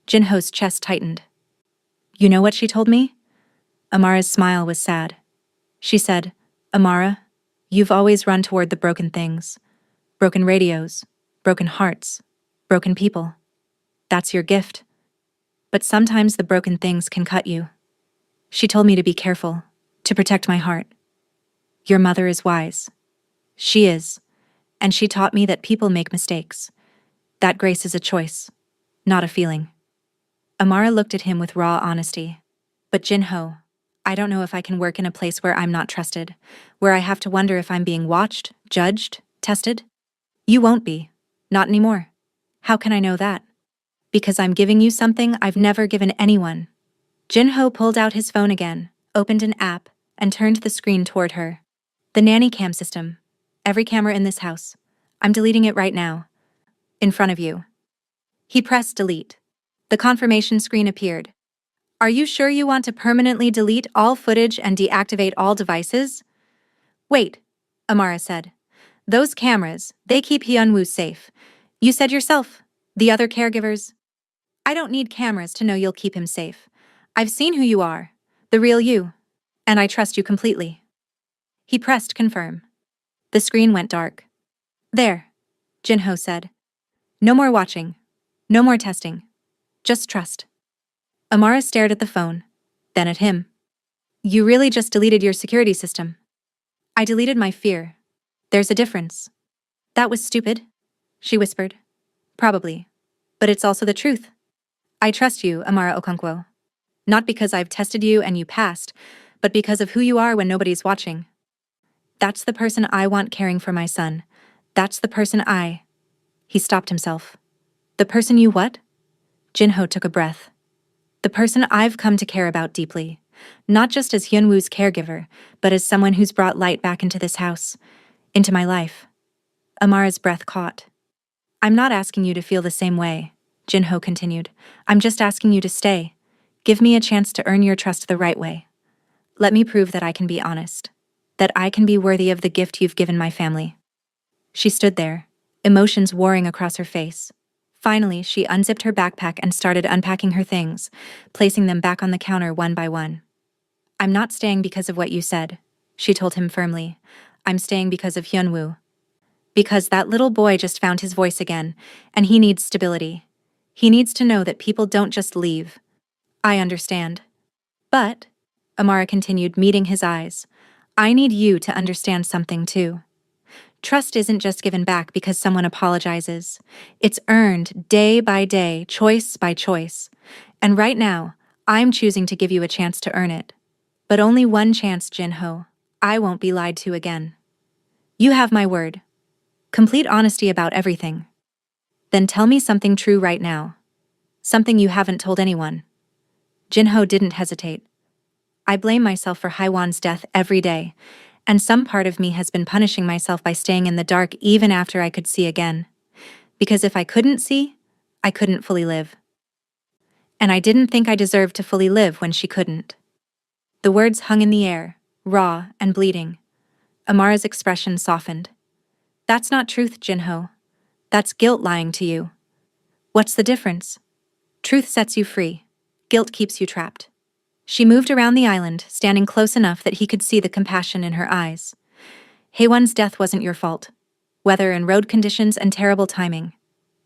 Jinho's chest tightened. You know what she told me? Amara's smile was sad. She said, Amara, you've always run toward the broken things. Broken radios, broken hearts, broken people. That's your gift. But sometimes the broken things can cut you. She told me to be careful, to protect my heart. Your mother is wise. She is. And she taught me that people make mistakes. That grace is a choice, not a feeling. Amara looked at him with raw honesty. But Jinho, I don't know if I can work in a place where I'm not trusted, where I have to wonder if I'm being watched, judged, tested. You won't be. Not anymore. How can I know that? Because I'm giving you something I've never given anyone. Jinho pulled out his phone again, opened an app, and turned the screen toward her. The nanny cam system. Every camera in this house. I'm deleting it right now. In front of you. He pressed delete. The confirmation screen appeared. Are you sure you want to permanently delete all footage and deactivate all devices? Wait, Amara said. Those cameras, they keep Hyunwoo safe. You said yourself, the other caregivers. I don't need cameras to know you'll keep him safe. I've seen who you are, the real you, and I trust you completely. He pressed confirm. The screen went dark. There, Jinho said. No more watching. No more testing. Just trust. Amara stared at the phone, then at him. You really just deleted your security system. I deleted my fear. There's a difference. That was stupid, she whispered. Probably. But it's also the truth. I trust you, Amara Okonkwo. Not because I've tested you and you passed, but because of who you are when nobody's watching. That's the person I want caring for my son. That's the person I... He stopped himself. The person you what? Jinho took a breath. The person I've come to care about deeply. Not just as Hyunwoo's caregiver, but as someone who's brought light back into this house. Into my life. Amara's breath caught. I'm not asking you to feel the same way, Jinho continued. I'm just asking you to stay. Give me a chance to earn your trust the right way. Let me prove that I can be honest. That I can be worthy of the gift you've given my family. She stood there, emotions warring across her face. Finally, she unzipped her backpack and started unpacking her things, placing them back on the counter one by one. I'm not staying because of what you said, she told him firmly. I'm staying because of Hyunwoo. Because that little boy just found his voice again, and he needs stability. He needs to know that people don't just leave. I understand. But, Amara continued, meeting his eyes, I need you to understand something too. Trust isn't just given back because someone apologizes. It's earned day by day, choice by choice. And right now, I'm choosing to give you a chance to earn it. But only one chance, Jinho. I won't be lied to again. You have my word. Complete honesty about everything. Then tell me something true right now. Something you haven't told anyone. Jinho didn't hesitate. I blame myself for Haiwan's death every day, and some part of me has been punishing myself by staying in the dark even after I could see again. Because if I couldn't see, I couldn't fully live. And I didn't think I deserved to fully live when she couldn't. The words hung in the air, raw and bleeding. Amara's expression softened. That's not truth, Jinho. That's guilt lying to you. What's the difference? Truth sets you free. Guilt keeps you trapped. She moved around the island, standing close enough that he could see the compassion in her eyes. Haewon's death wasn't your fault. Weather and road conditions and terrible timing.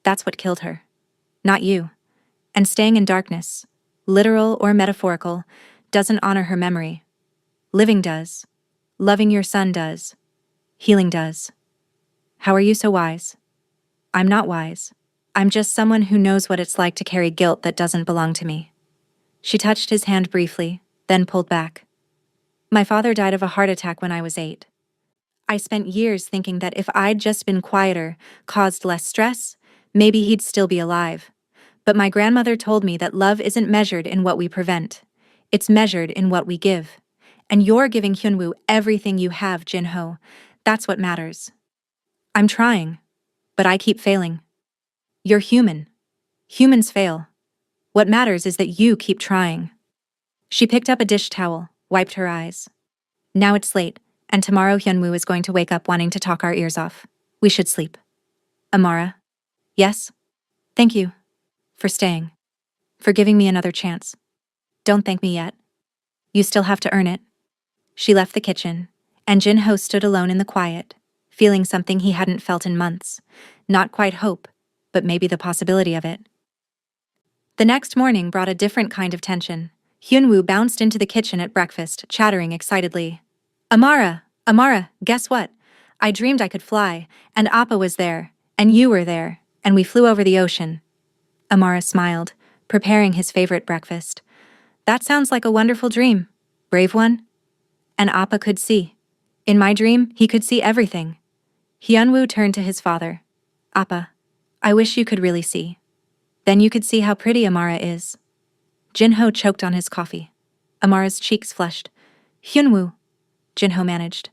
That's what killed her. Not you. And staying in darkness, literal or metaphorical, doesn't honor her memory. Living does. Loving your son does. Healing does. How are you so wise? I'm not wise. I'm just someone who knows what it's like to carry guilt that doesn't belong to me. She touched his hand briefly, then pulled back. My father died of a heart attack when I was 8. I spent years thinking that if I'd just been quieter, caused less stress, maybe he'd still be alive. But my grandmother told me that love isn't measured in what we prevent. It's measured in what we give. And you're giving Hyunwoo everything you have, Jinho. That's what matters. I'm trying, but I keep failing. You're human. Humans fail. What matters is that you keep trying. She picked up a dish towel, wiped her eyes. Now it's late, and tomorrow Hyunwoo is going to wake up wanting to talk our ears off. We should sleep. Amara? Yes? Thank you. For staying. For giving me another chance. Don't thank me yet. You still have to earn it. She left the kitchen, and Jinho stood alone in the quiet, feeling something he hadn't felt in months. Not quite hope, but maybe the possibility of it. The next morning brought a different kind of tension. Hyunwoo bounced into the kitchen at breakfast, chattering excitedly. Amara, guess what? I dreamed I could fly, and Appa was there, and you were there, and we flew over the ocean. Amara smiled, preparing his favorite breakfast. That sounds like a wonderful dream. Brave one? And Appa could see. In my dream, he could see everything. Hyunwoo turned to his father. Appa, I wish you could really see. Then you could see how pretty Amara is. Jinho choked on his coffee. Amara's cheeks flushed. Hyunwoo, Jinho managed.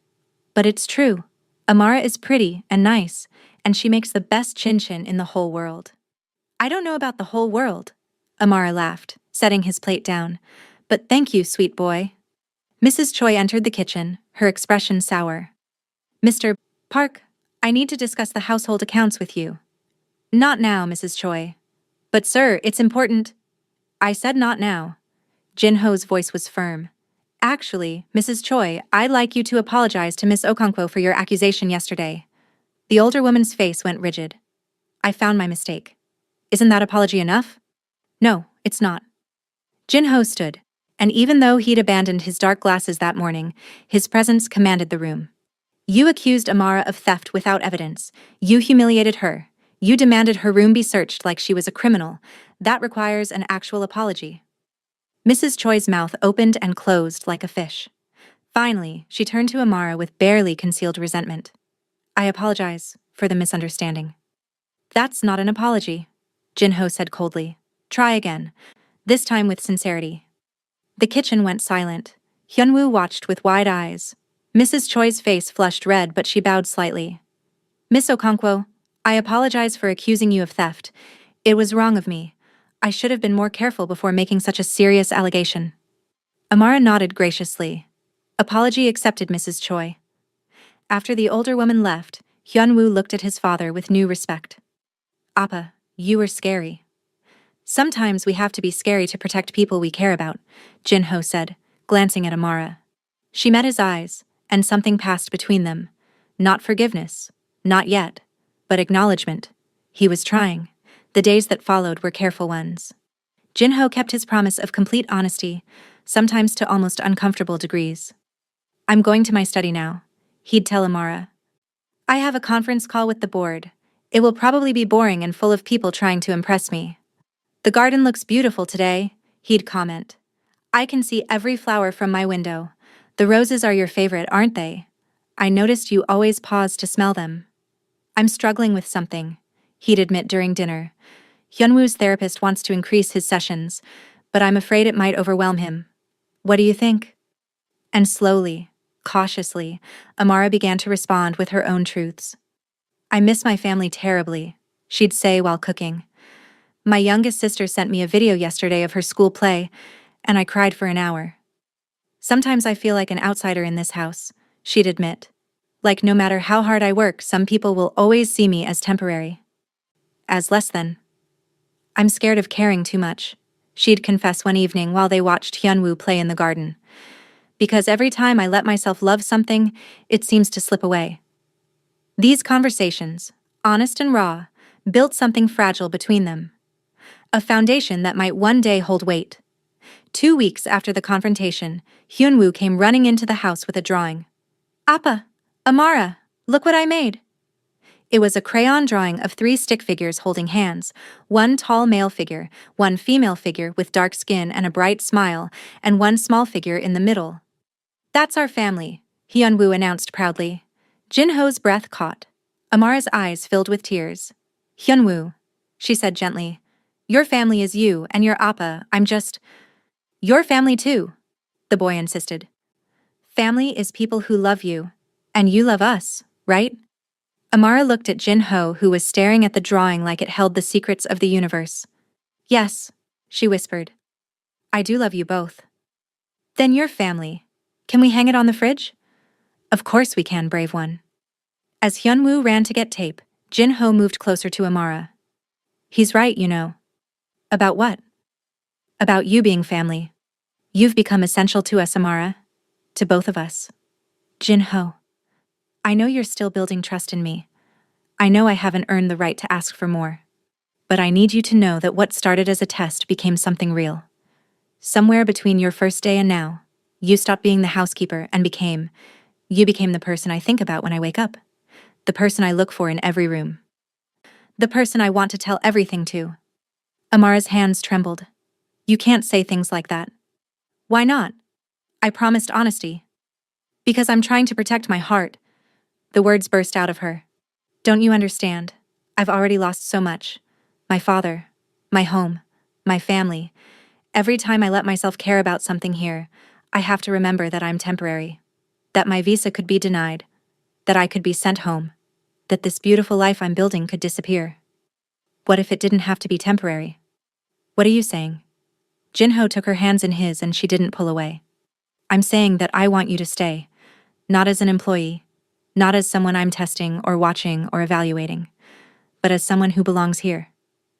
But it's true. Amara is pretty and nice, and she makes the best chin-chin in the whole world. I don't know about the whole world, Amara laughed, setting his plate down. But thank you, sweet boy. Mrs. Choi entered the kitchen, her expression sour. Mr. Park, I need to discuss the household accounts with you. Not now, Mrs. Choi. But sir, it's important. I said not now. Jinho's voice was firm. Actually, Mrs. Choi, I'd like you to apologize to Miss Okonkwo for your accusation yesterday. The older woman's face went rigid. I found my mistake. Isn't that apology enough? No, it's not. Jinho stood, and even though he'd abandoned his dark glasses that morning, his presence commanded the room. You accused Amara of theft without evidence. You humiliated her. You demanded her room be searched like she was a criminal. That requires an actual apology. Mrs. Choi's mouth opened and closed like a fish. Finally, she turned to Amara with barely concealed resentment. I apologize for the misunderstanding. That's not an apology, Jinho said coldly. Try again, this time with sincerity. The kitchen went silent. Hyunwoo watched with wide eyes. Mrs. Choi's face flushed red, but she bowed slightly. Miss Okonkwo, I apologize for accusing you of theft. It was wrong of me. I should have been more careful before making such a serious allegation. Amara nodded graciously. Apology accepted, Mrs. Choi. After the older woman left, Hyunwoo looked at his father with new respect. Appa, you were scary. Sometimes we have to be scary to protect people we care about, Jinho said, glancing at Amara. She met his eyes, and something passed between them. Not forgiveness, not yet, but acknowledgement. He was trying. The days that followed were careful ones. Jinho kept his promise of complete honesty, sometimes to almost uncomfortable degrees. I'm going to my study now, he'd tell Amara. I have a conference call with the board. It will probably be boring and full of people trying to impress me. The garden looks beautiful today, he'd comment. I can see every flower from my window. The roses are your favorite, aren't they? I noticed you always pause to smell them. I'm struggling with something, he'd admit during dinner. Hyunwoo's therapist wants to increase his sessions, but I'm afraid it might overwhelm him. What do you think? And slowly, cautiously, Amara began to respond with her own truths. I miss my family terribly, she'd say while cooking. My youngest sister sent me a video yesterday of her school play, and I cried for an hour. Sometimes I feel like an outsider in this house, she'd admit. Like no matter how hard I work, some people will always see me as temporary. As less than. I'm scared of caring too much, she'd confess one evening while they watched Hyunwoo play in the garden. Because every time I let myself love something, it seems to slip away. These conversations, honest and raw, built something fragile between them. A foundation that might one day hold weight. 2 weeks after the confrontation, Hyunwoo came running into the house with a drawing. "Appa, Amara, look what I made." It was a crayon drawing of 3 stick figures holding hands, one tall male figure, one female figure with dark skin and a bright smile, and one small figure in the middle. "That's our family," Hyunwoo announced proudly. Jinho's breath caught. Amara's eyes filled with tears. "Hyunwoo," she said gently, "your family is you and your appa. I'm just—" "Your family too," the boy insisted. "Family is people who love you, and you love us, right?" Amara looked at Jinho, who was staring at the drawing like it held the secrets of the universe. "Yes," she whispered. "I do love you both." "Then you're family. Can we hang it on the fridge?" "Of course we can, brave one." As Hyunwoo ran to get tape, Jinho moved closer to Amara. "He's right, you know." "About what?" "About you being family. You've become essential to us, Amara. To both of us." "Jinho, I know you're still building trust in me. I know I haven't earned the right to ask for more. But I need you to know that what started as a test became something real. Somewhere between your first day and now, you stopped being the housekeeper and you became the person I think about when I wake up. The person I look for in every room. The person I want to tell everything to." Amara's hands trembled. "You can't say things like that." "Why not? I promised honesty." "Because I'm trying to protect my heart." The words burst out of her. "Don't you understand? I've already lost so much. My father, my home, my family. Every time I let myself care about something here, I have to remember that I'm temporary. That my visa could be denied. That I could be sent home. That this beautiful life I'm building could disappear. What if it didn't have to be temporary?" "What are you saying?" Jinho took her hands in his and she didn't pull away. "I'm saying that I want you to stay. Not as an employee. Not as someone I'm testing or watching or evaluating. But as someone who belongs here.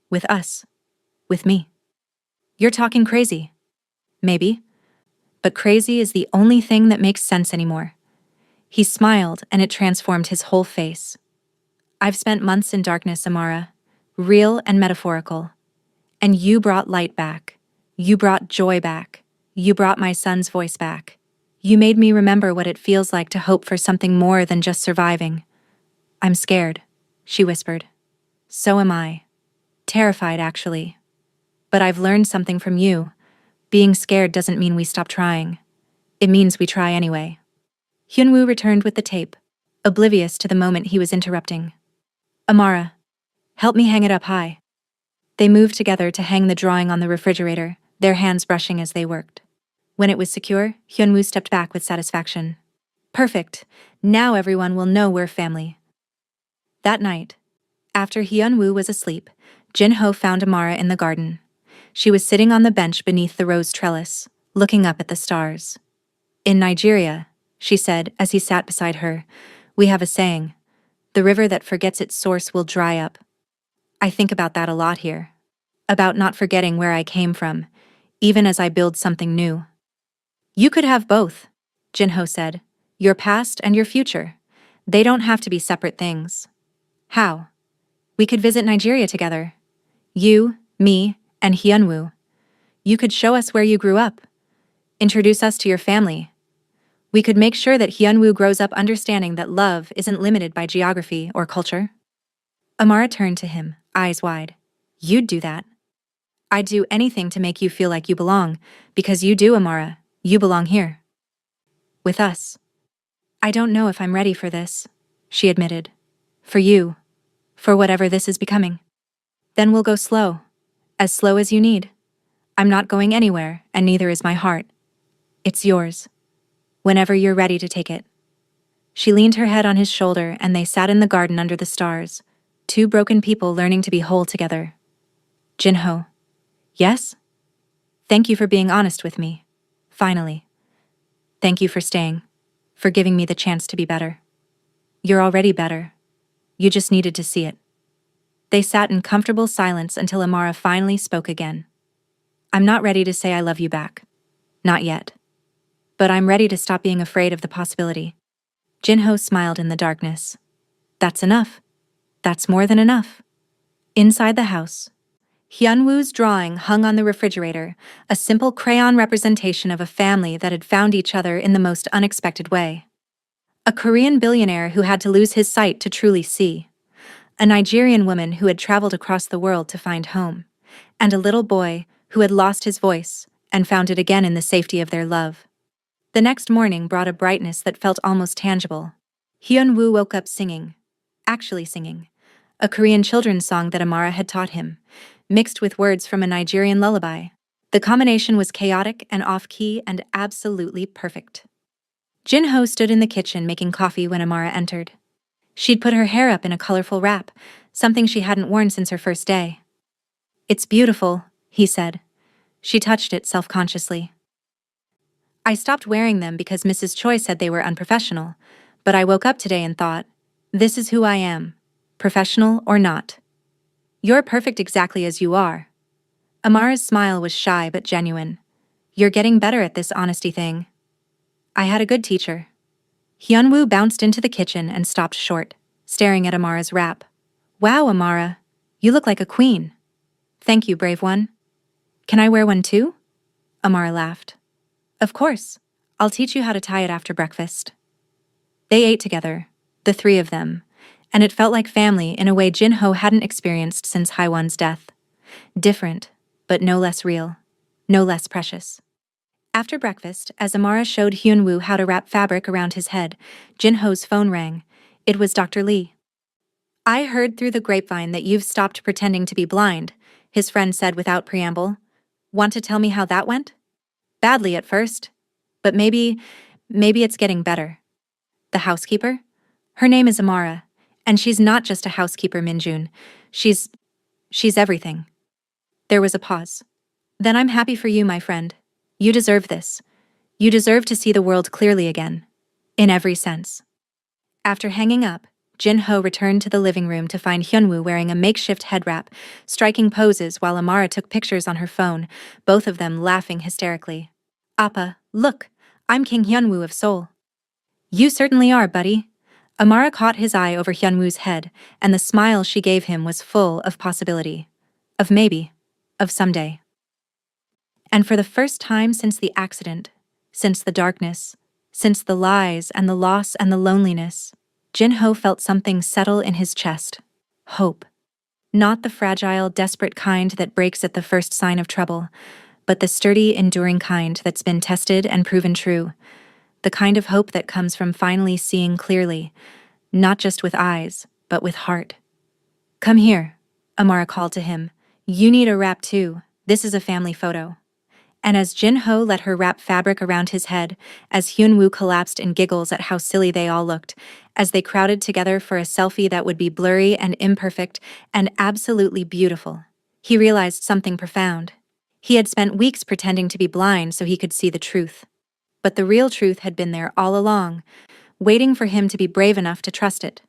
With us. With me." "You're talking crazy." "Maybe. But crazy is the only thing that makes sense anymore." He smiled and it transformed his whole face. "I've spent months in darkness, Amara. Real and metaphorical. And you brought light back. You brought joy back. You brought my son's voice back. You made me remember what it feels like to hope for something more than just surviving." "I'm scared," she whispered. "So am I. Terrified, actually. But I've learned something from you. Being scared doesn't mean we stop trying. It means we try anyway." Hyunwoo returned with the tape, oblivious to the moment he was interrupting. "Amara, help me hang it up high." They moved together to hang the drawing on the refrigerator, their hands brushing as they worked. When it was secure, Hyunwoo stepped back with satisfaction. "Perfect. Now everyone will know we're family." That night, after Hyunwoo was asleep, Jinho found Amara in the garden. She was sitting on the bench beneath the rose trellis, looking up at the stars. "In Nigeria," she said as he sat beside her, "we have a saying, 'The river that forgets its source will dry up.' I think about that a lot here. About not forgetting where I came from, even as I build something new." "You could have both," Jinho said. "Your past and your future. They don't have to be separate things." "How?" "We could visit Nigeria together. You, me, and Hyunwoo. You could show us where you grew up. Introduce us to your family. We could make sure that Hyunwoo grows up understanding that love isn't limited by geography or culture." Amara turned to him, eyes wide. "You'd do that." "I'd do anything to make you feel like you belong, because you do, Amara. You belong here. With us." "I don't know if I'm ready for this," she admitted. "For you. For whatever this is becoming." "Then we'll go slow. As slow as you need. I'm not going anywhere, and neither is my heart. It's yours. Whenever you're ready to take it." She leaned her head on his shoulder and they sat in the garden under the stars, 2 broken people learning to be whole together. "Jinho." "Yes?" "Thank you for being honest with me. Finally. Thank you for staying. For giving me the chance to be better. You're already better. You just needed to see it." They sat in comfortable silence until Amara finally spoke again. I'm not ready to say I love you back. Not yet. But I'm ready to stop being afraid of the possibility. Jinho smiled in the darkness. That's enough. That's more than enough. Inside the house, Hyunwoo's drawing hung on the refrigerator, a simple crayon representation of a family that had found each other in the most unexpected way. A Korean billionaire who had to lose his sight to truly see. A Nigerian woman who had traveled across the world to find home. And a little boy who had lost his voice and found it again in the safety of their love. The next morning brought a brightness that felt almost tangible. Hyunwoo woke up singing. Actually singing. A Korean children's song that Amara had taught him, mixed with words from a Nigerian lullaby. The combination was chaotic and off-key and absolutely perfect. Jinho stood in the kitchen making coffee when Amara entered. She'd put her hair up in a colorful wrap, something she hadn't worn since her first day. It's beautiful, he said. She touched it self-consciously. I stopped wearing them because Mrs. Choi said they were unprofessional, but I woke up today and thought, this is who I am, professional or not. You're perfect exactly as you are. Amara's smile was shy but genuine. You're getting better at this honesty thing. I had a good teacher. Hyunwoo bounced into the kitchen and stopped short, staring at Amara's wrap. Wow, Amara, you look like a queen. Thank you, brave one. Can I wear one too? Amara laughed. Of course. I'll teach you how to tie it after breakfast. They ate together, the three of them, and it felt like family in a way Jinho hadn't experienced since Haiwon's death. Different, but no less real, no less precious. After breakfast, as Amara showed Hyunwoo how to wrap fabric around his head, Jinho's phone rang. It was Dr. Lee. I heard through the grapevine that you've stopped pretending to be blind, his friend said without preamble. Want to tell me how that went? Badly at first, but maybe it's getting better. The housekeeper? Her name is Amara, and she's not just a housekeeper, Minjun. She's everything. There was a pause. Then I'm happy for you, my friend. You deserve this. You deserve to see the world clearly again. In every sense. After hanging up, Jinho returned to the living room to find Hyunwoo wearing a makeshift head wrap, striking poses while Amara took pictures on her phone, both of them laughing hysterically. Appa, look, I'm King Hyunwoo of Seoul. You certainly are, buddy. Amara caught his eye over Hyunwoo's head, and the smile she gave him was full of possibility. Of maybe. Of someday. And for the first time since the accident, since the darkness, since the lies and the loss and the loneliness, Jinho felt something settle in his chest. Hope. Not the fragile, desperate kind that breaks at the first sign of trouble, but the sturdy, enduring kind that's been tested and proven true. The kind of hope that comes from finally seeing clearly, not just with eyes, but with heart. Come here, Amara called to him. You need a wrap too. This is a family photo. And as Jinho let her wrap fabric around his head, as Hyunwoo collapsed in giggles at how silly they all looked, as they crowded together for a selfie that would be blurry and imperfect and absolutely beautiful, he realized something profound. He had spent weeks pretending to be blind so he could see the truth. But the real truth had been there all along, waiting for him to be brave enough to trust it.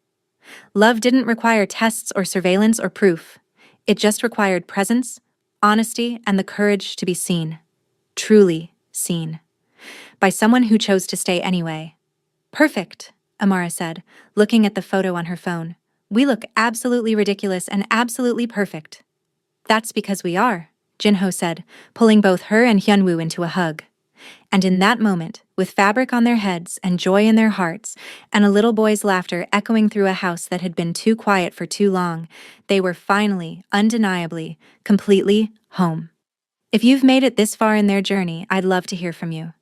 Love didn't require tests or surveillance or proof. It just required presence, honesty, and the courage to be seen. Truly seen. By someone who chose to stay anyway. Perfect, Amara said, looking at the photo on her phone. We look absolutely ridiculous and absolutely perfect. That's because we are, Jinho said, pulling both her and Hyunwoo into a hug. And in that moment, with fabric on their heads and joy in their hearts, and a little boy's laughter echoing through a house that had been too quiet for too long, they were finally, undeniably, completely home. If you've made it this far in their journey, I'd love to hear from you.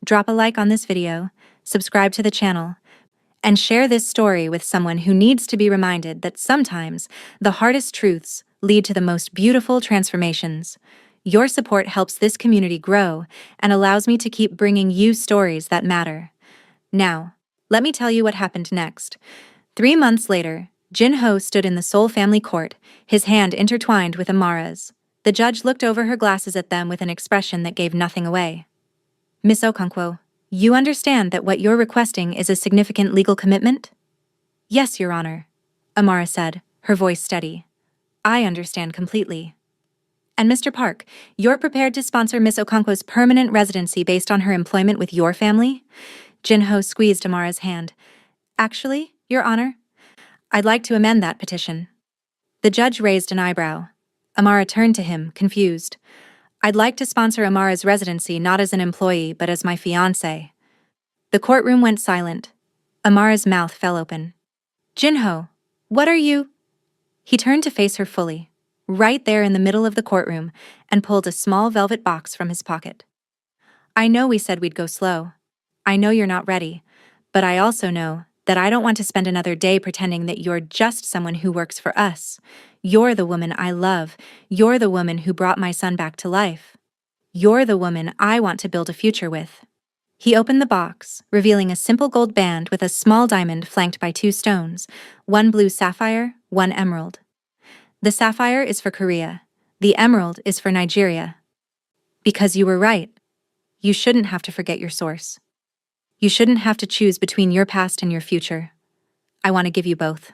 Drop a like on this video, subscribe to the channel, and share this story with someone who needs to be reminded that sometimes the hardest truths lead to the most beautiful transformations. Your support helps this community grow and allows me to keep bringing you stories that matter. Now, let me tell you what happened next. 3 months later, Jinho stood in the Seoul family court, his hand intertwined with Amara's. The judge looked over her glasses at them with an expression that gave nothing away. Miss Okonkwo, you understand that what you're requesting is a significant legal commitment? Yes, Your Honor, Amara said, her voice steady. I understand completely. And Mr. Park, you're prepared to sponsor Miss Okonkwo's permanent residency based on her employment with your family? Jinho squeezed Amara's hand. Actually, Your Honor, I'd like to amend that petition. The judge raised an eyebrow. Amara turned to him, confused. I'd like to sponsor Amara's residency not as an employee, but as my fiancé. The courtroom went silent. Amara's mouth fell open. Jinho, what are you? He turned to face her fully, right there in the middle of the courtroom, and pulled a small velvet box from his pocket. I know we said we'd go slow. I know you're not ready, but I also know that I don't want to spend another day pretending that you're just someone who works for us. You're the woman I love. You're the woman who brought my son back to life. You're the woman I want to build a future with. He opened the box, revealing a simple gold band with a small diamond flanked by 2 stones, one blue sapphire, one emerald. The sapphire is for Korea. The emerald is for Nigeria. Because you were right. You shouldn't have to forget your source. You shouldn't have to choose between your past and your future. I want to give you both.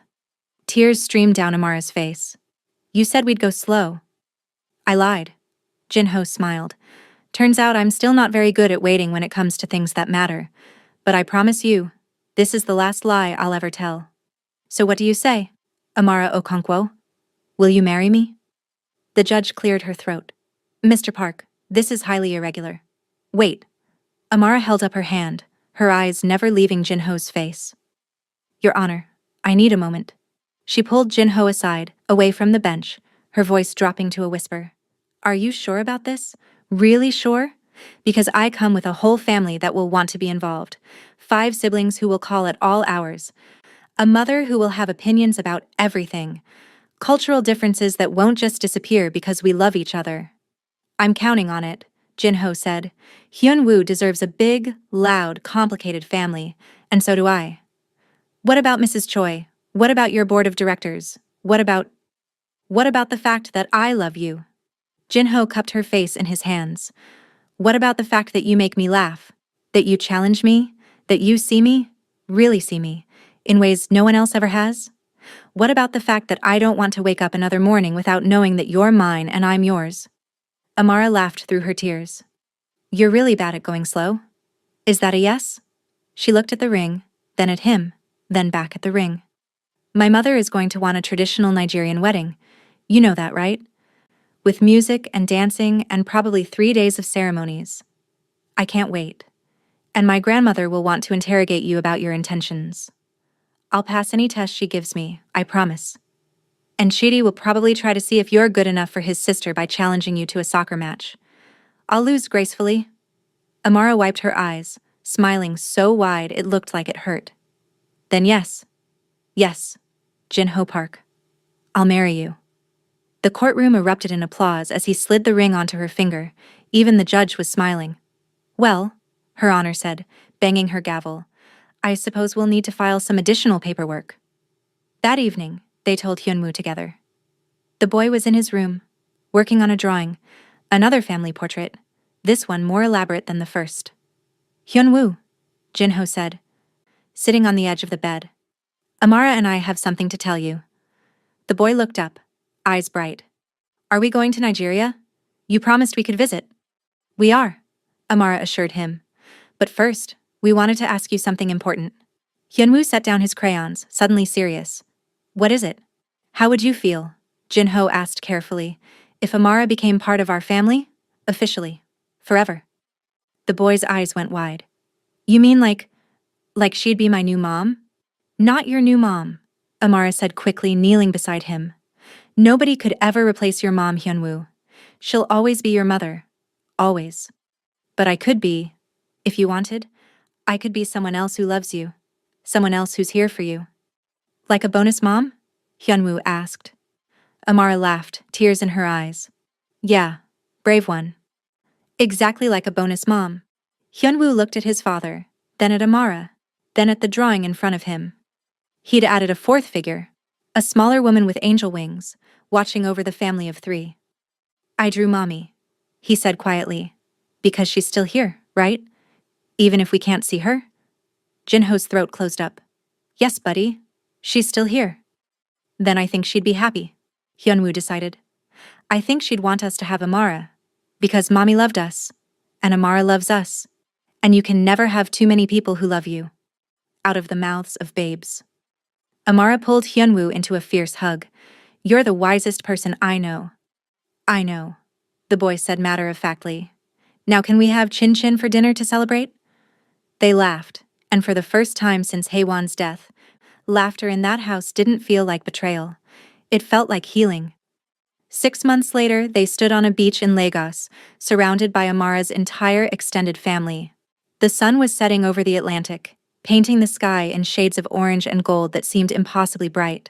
Tears streamed down Amara's face. You said we'd go slow. I lied. Jinho smiled. Turns out I'm still not very good at waiting when it comes to things that matter. But I promise you, this is the last lie I'll ever tell. So what do you say, Amara Okonkwo? Will you marry me? The judge cleared her throat. Mr. Park, this is highly irregular. Wait. Amara held up her hand, her eyes never leaving Jinho's face. Your Honor, I need a moment. She pulled Jinho aside, away from the bench, her voice dropping to a whisper. Are you sure about this? Really sure? Because I come with a whole family that will want to be involved. 5 siblings who will call at all hours. A mother who will have opinions about everything. Cultural differences that won't just disappear because we love each other. I'm counting on it, Jinho said. Hyunwoo deserves a big, loud, complicated family, and so do I. What about Mrs. Choi? What about your board of directors? What about the fact that I love you? Jinho cupped her face in his hands. What about the fact that you make me laugh? That you challenge me? That you see me? Really see me? In ways no one else ever has? What about the fact that I don't want to wake up another morning without knowing that you're mine and I'm yours? Amara laughed through her tears. You're really bad at going slow. Is that a yes? She looked at the ring, then at him, then back at the ring. My mother is going to want a traditional Nigerian wedding. You know that, right? With music and dancing and probably 3 days of ceremonies. I can't wait. And my grandmother will want to interrogate you about your intentions. I'll pass any test she gives me, I promise. And Chidi will probably try to see if you're good enough for his sister by challenging you to a soccer match. I'll lose gracefully. Amara wiped her eyes, smiling so wide it looked like it hurt. Then yes. Yes, Jinho Park. I'll marry you. The courtroom erupted in applause as he slid the ring onto her finger. Even the judge was smiling. Well, Her Honor said, banging her gavel, I suppose we'll need to file some additional paperwork. That evening, they told Hyunwoo together. The boy was in his room, working on a drawing, another family portrait, this one more elaborate than the first. Hyunwoo, Jinho said, sitting on the edge of the bed. Amara and I have something to tell you. The boy looked up, eyes bright. Are we going to Nigeria? You promised we could visit. We are, Amara assured him. But first, we wanted to ask you something important. Hyunwoo set down his crayons, suddenly serious. What is it? How would you feel, Jinho asked carefully, if Amara became part of our family? Officially. Forever. The boy's eyes went wide. You mean like she'd be my new mom? Not your new mom, Amara said quickly, kneeling beside him. Nobody could ever replace your mom, Hyunwoo. She'll always be your mother. Always. But I could be, if you wanted, I could be someone else who loves you. Someone else who's here for you. Like a bonus mom? Hyunwoo asked. Amara laughed, tears in her eyes. Yeah, brave one. Exactly like a bonus mom. Hyunwoo looked at his father, then at Amara, then at the drawing in front of him. He'd added a 4th figure, a smaller woman with angel wings, watching over the family of 3. I drew Mommy, he said quietly, because she's still here, right? Even if we can't see her? Jinho's throat closed up. Yes, buddy, she's still here. Then I think she'd be happy, Hyunwoo decided. I think she'd want us to have Amara. Because Mommy loved us. And Amara loves us. And you can never have too many people who love you. Out of the mouths of babes. Amara pulled Hyunwoo into a fierce hug. You're the wisest person I know. I know, the boy said matter-of-factly. Now can we have Chin Chin for dinner to celebrate? They laughed, and for the first time since Haewon's death, laughter in that house didn't feel like betrayal. It felt like healing. 6 months later, they stood on a beach in Lagos, surrounded by Amara's entire extended family. The sun was setting over the Atlantic, painting the sky in shades of orange and gold that seemed impossibly bright.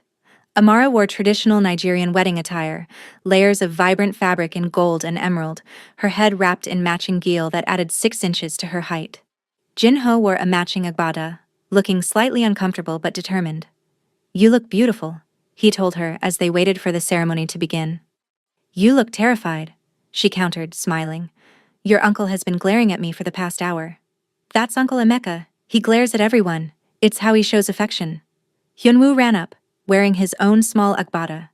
Amara wore traditional Nigerian wedding attire, layers of vibrant fabric in gold and emerald, her head wrapped in matching gil that added 6 inches to her height. Jinho wore a matching agbada, looking slightly uncomfortable but determined. You look beautiful, he told her as they waited for the ceremony to begin. You look terrified, she countered, smiling. Your uncle has been glaring at me for the past hour. That's Uncle Emeka, he glares at everyone, it's how he shows affection. Hyunwoo ran up, wearing his own small agbada,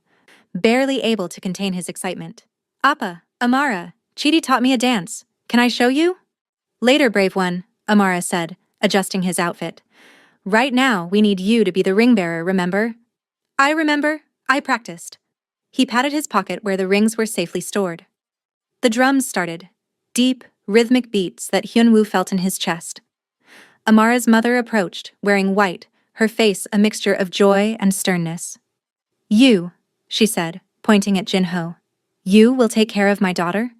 barely able to contain his excitement. Appa, Amara, Chidi taught me a dance. Can I show you? Later, brave one, Amara said, adjusting his outfit. Right now, we need you to be the ring bearer, remember? I remember, I practiced. He patted his pocket where the rings were safely stored. The drums started, deep, rhythmic beats that Hyunwoo felt in his chest. Amara's mother approached, wearing white, her face a mixture of joy and sternness. You, she said, pointing at Jinho. You will take care of my daughter?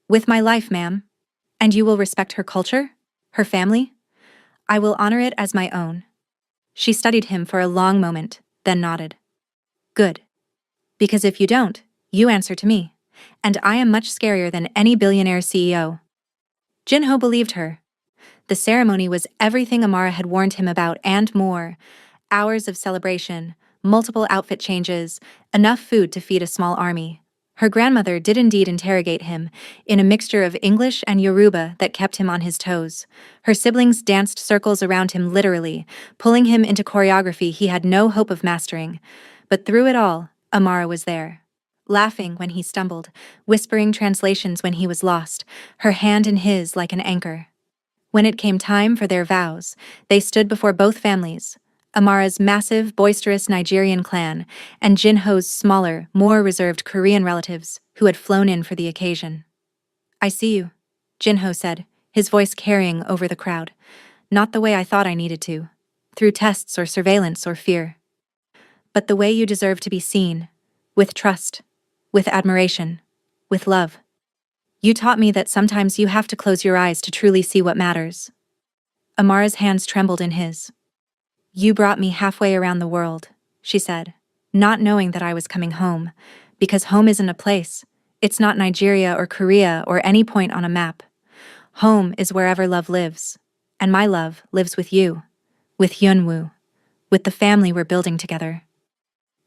With my life, ma'am. And you will respect her culture? Her family? I will honor it as my own. She studied him for a long moment, then nodded. Good. Because if you don't, you answer to me. And I am much scarier than any billionaire CEO. Jinho believed her. The ceremony was everything Amara had warned him about and more. Hours of celebration, multiple outfit changes, enough food to feed a small army. Her grandmother did indeed interrogate him, in a mixture of English and Yoruba that kept him on his toes. Her siblings danced circles around him literally, pulling him into choreography he had no hope of mastering. But through it all, Amara was there. Laughing when he stumbled, whispering translations when he was lost, her hand in his like an anchor. When it came time for their vows, they stood before both families, Amara's massive, boisterous Nigerian clan, and Jinho's smaller, more reserved Korean relatives who had flown in for the occasion. I see you, Jinho said, his voice carrying over the crowd. Not the way I thought I needed to, through tests or surveillance or fear. But the way you deserve to be seen, with trust, with admiration, with love. You taught me that sometimes you have to close your eyes to truly see what matters. Amara's hands trembled in his. You brought me halfway around the world, she said, not knowing that I was coming home, because home isn't a place. It's not Nigeria or Korea or any point on a map. Home is wherever love lives, and my love lives with you, with Hyunwoo, with the family we're building together.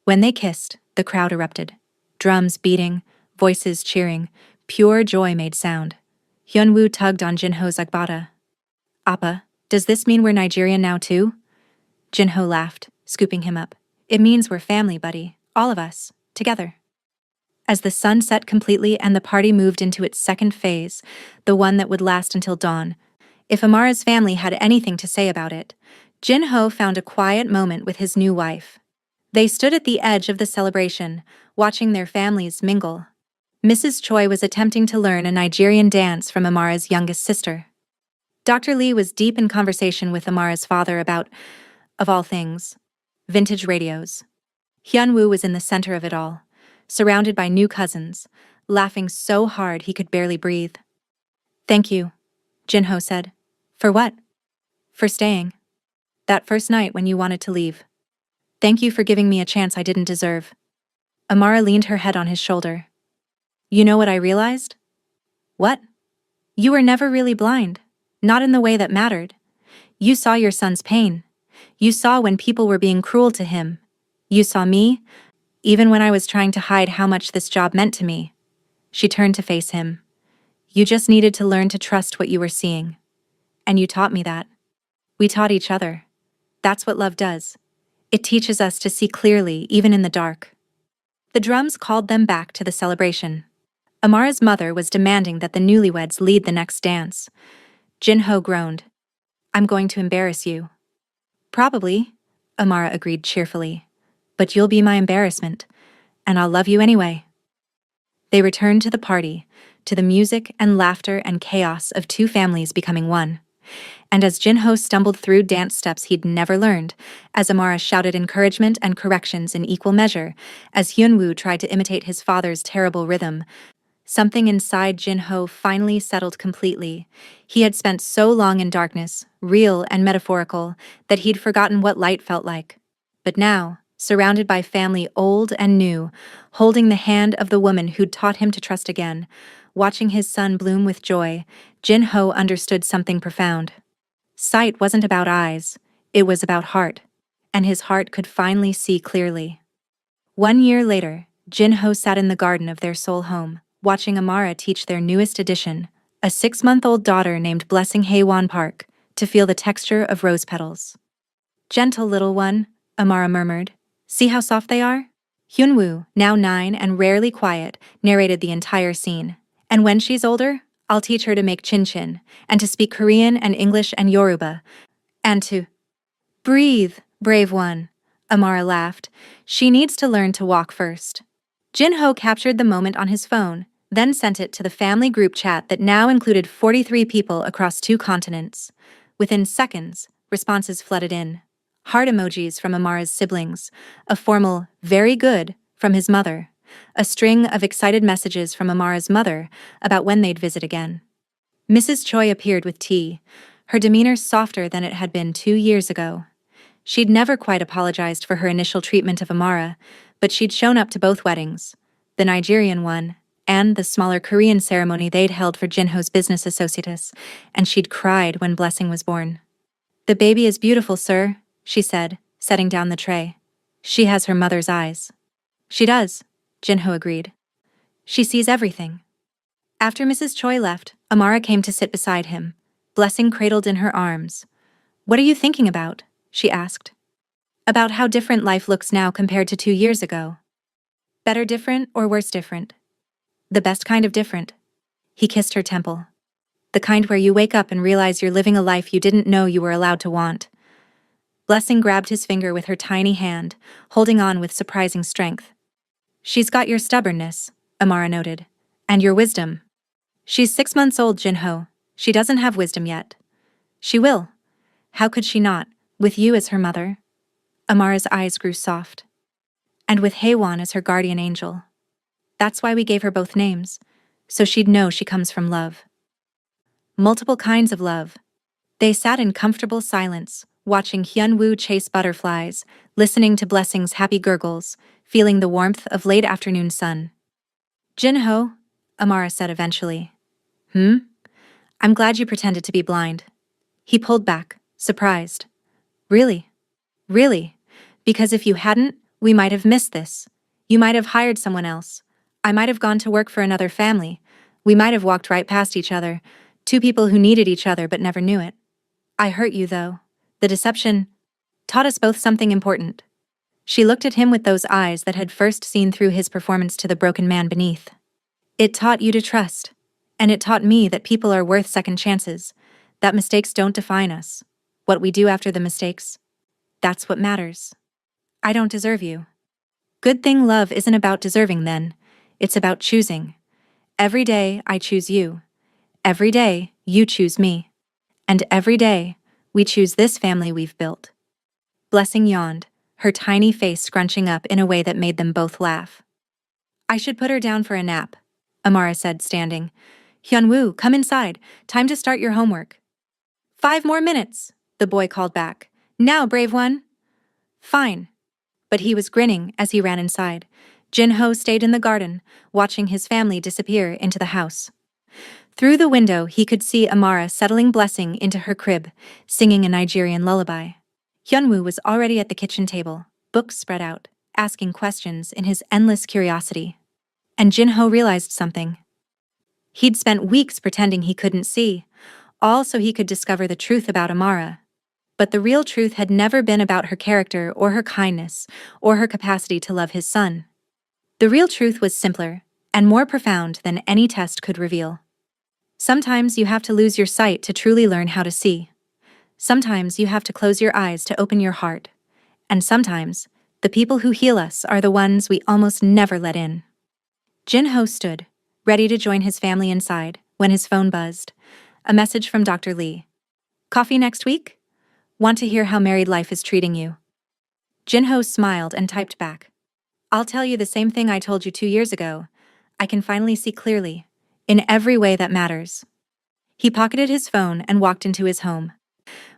When they kissed, the crowd erupted, drums beating, voices cheering. Pure joy made sound. Hyunwoo tugged on Jinho's agbada. Appa, does this mean we're Nigerian now too? Jinho laughed, scooping him up. It means we're family, buddy. All of us. Together. As the sun set completely and the party moved into its second phase, the one that would last until dawn, if Amara's family had anything to say about it, Jinho found a quiet moment with his new wife. They stood at the edge of the celebration, watching their families mingle. Mrs. Choi was attempting to learn a Nigerian dance from Amara's youngest sister. Dr. Lee was deep in conversation with Amara's father about, of all things, vintage radios. Hyunwoo was in the center of it all, surrounded by new cousins, laughing so hard he could barely breathe. Thank you, Jinho said. For what? For staying. That first night when you wanted to leave. Thank you for giving me a chance I didn't deserve. Amara leaned her head on his shoulder. You know what I realized? What? You were never really blind. Not in the way that mattered. You saw your son's pain. You saw when people were being cruel to him. You saw me, even when I was trying to hide how much this job meant to me. She turned to face him. You just needed to learn to trust what you were seeing. And you taught me that. We taught each other. That's what love does. It teaches us to see clearly, even in the dark. The drums called them back to the celebration. Amara's mother was demanding that the newlyweds lead the next dance. Jin-ho groaned. "I'm going to embarrass you." "Probably," Amara agreed cheerfully. "But you'll be my embarrassment, and I'll love you anyway." They returned to the party, to the music and laughter and chaos of two families becoming one. And as Jin-ho stumbled through dance steps he'd never learned, as Amara shouted encouragement and corrections in equal measure, as Hyun-woo tried to imitate his father's terrible rhythm, something inside Jin-ho finally settled completely. He had spent so long in darkness, real and metaphorical, that he'd forgotten what light felt like. But now, surrounded by family old and new, holding the hand of the woman who'd taught him to trust again, watching his son bloom with joy, Jin-ho understood something profound. Sight wasn't about eyes, it was about heart, and his heart could finally see clearly. 1 year later, Jin-ho sat in the garden of their Seoul home, watching Amara teach their newest addition, a 6-month-old daughter named Blessing Haewon Park, to feel the texture of rose petals. "Gentle little one," Amara murmured. "See how soft they are?" Hyun-woo, now 9 and rarely quiet, narrated the entire scene. "And when she's older, I'll teach her to make chin-chin, and to speak Korean and English and Yoruba, and to—" "Breathe, brave one," Amara laughed. "She needs to learn to walk first." Jin-ho captured the moment on his phone, then sent it to the family group chat that now included 43 people across 2 continents. Within seconds, responses flooded in. Heart emojis from Amara's siblings, a formal "very good" from his mother, a string of excited messages from Amara's mother about when they'd visit again. Mrs. Choi appeared with tea, her demeanor softer than it had been 2 years ago. She'd never quite apologized for her initial treatment of Amara, but she'd shown up to both weddings, the Nigerian one and the smaller Korean ceremony they'd held for Jin-ho's business associates, and she'd cried when Blessing was born. "The baby is beautiful, sir," she said, setting down the tray. "She has her mother's eyes." "She does," Jin-ho agreed. "She sees everything." After Mrs. Choi left, Amara came to sit beside him, Blessing cradled in her arms. "What are you thinking about?" she asked. "About how different life looks now compared to 2 years ago." "Better different or worse different?" "The best kind of different." He kissed her temple. "The kind where you wake up and realize you're living a life you didn't know you were allowed to want." Blessing grabbed his finger with her tiny hand, holding on with surprising strength. "She's got your stubbornness," Amara noted, "and your wisdom." "She's 6 months old, Jin-ho. She doesn't have wisdom yet." "She will. How could she not, with you as her mother?" Amara's eyes grew soft. "And with Haewon as her guardian angel. That's why we gave her both names, so she'd know she comes from love. Multiple kinds of love." They sat in comfortable silence, watching Hyun-woo chase butterflies, listening to Blessing's happy gurgles, feeling the warmth of late afternoon sun. "Jin-ho," Amara said eventually. "I'm glad you pretended to be blind." He pulled back, surprised. "Really? Really? Because if you hadn't, we might have missed this. You might have hired someone else. I might have gone to work for another family. We might have walked right past each other, 2 people who needed each other but never knew it. I hurt you, though. The deception taught us both something important." She looked at him with those eyes that had first seen through his performance to the broken man beneath. "It taught you to trust. And it taught me that people are worth second chances, that mistakes don't define us. What we do after the mistakes, that's what matters. I don't deserve you." Good thing love isn't about deserving then. It's about choosing. Every day I choose you. Every day you choose me. And every day we choose this family we've built. Blessing yawned, her tiny face scrunching up in a way that made them both laugh. "I should put her down for a nap," Amara said, standing. "Hyun-woo, come inside. Time to start your homework." "5 more minutes," the boy called back. "Now, brave one." "Fine." But he was grinning as he ran inside. Jin-ho stayed in the garden, watching his family disappear into the house. Through the window, he could see Amara settling Blessing into her crib, singing a Nigerian lullaby. Hyun-woo was already at the kitchen table, books spread out, asking questions in his endless curiosity. And Jin-ho realized something. He'd spent weeks pretending he couldn't see, all so he could discover the truth about Amara. But the real truth had never been about her character or her kindness or her capacity to love his son. The real truth was simpler and more profound than any test could reveal. Sometimes you have to lose your sight to truly learn how to see. Sometimes you have to close your eyes to open your heart. And sometimes, the people who heal us are the ones we almost never let in. Jin-ho stood, ready to join his family inside, when his phone buzzed. A message from Dr. Lee. Coffee next week? Want to hear how married life is treating you? Jin-ho smiled and typed back. I'll tell you the same thing I told you 2 years ago. I can finally see clearly, in every way that matters. He pocketed his phone and walked into his home,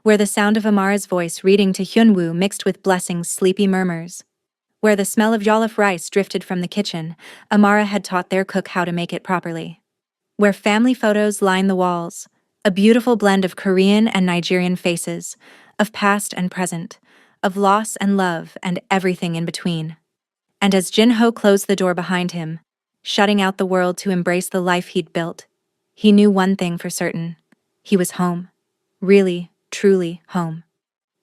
where the sound of Amara's voice reading to Hyunwoo mixed with Blessing's sleepy murmurs. Where the smell of jollof rice drifted from the kitchen, Amara had taught their cook how to make it properly. Where family photos lined the walls, a beautiful blend of Korean and Nigerian faces, of past and present, of loss and love and everything in between. And as Jin-ho closed the door behind him, shutting out the world to embrace the life he'd built, he knew one thing for certain. He was home. Really, truly home.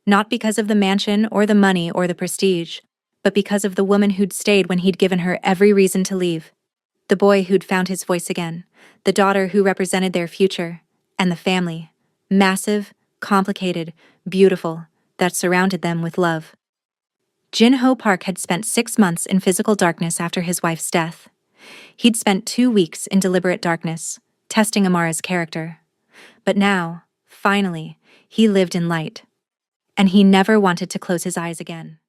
Not because of the mansion or the money or the prestige, but because of the woman who'd stayed when he'd given her every reason to leave. The boy who'd found his voice again, the daughter who represented their future, and the family, massive, complicated, beautiful, that surrounded them with love. Jin-ho Park had spent 6 months in physical darkness after his wife's death. He'd spent 2 weeks in deliberate darkness, testing Amara's character. But now, finally, he lived in light. And he never wanted to close his eyes again.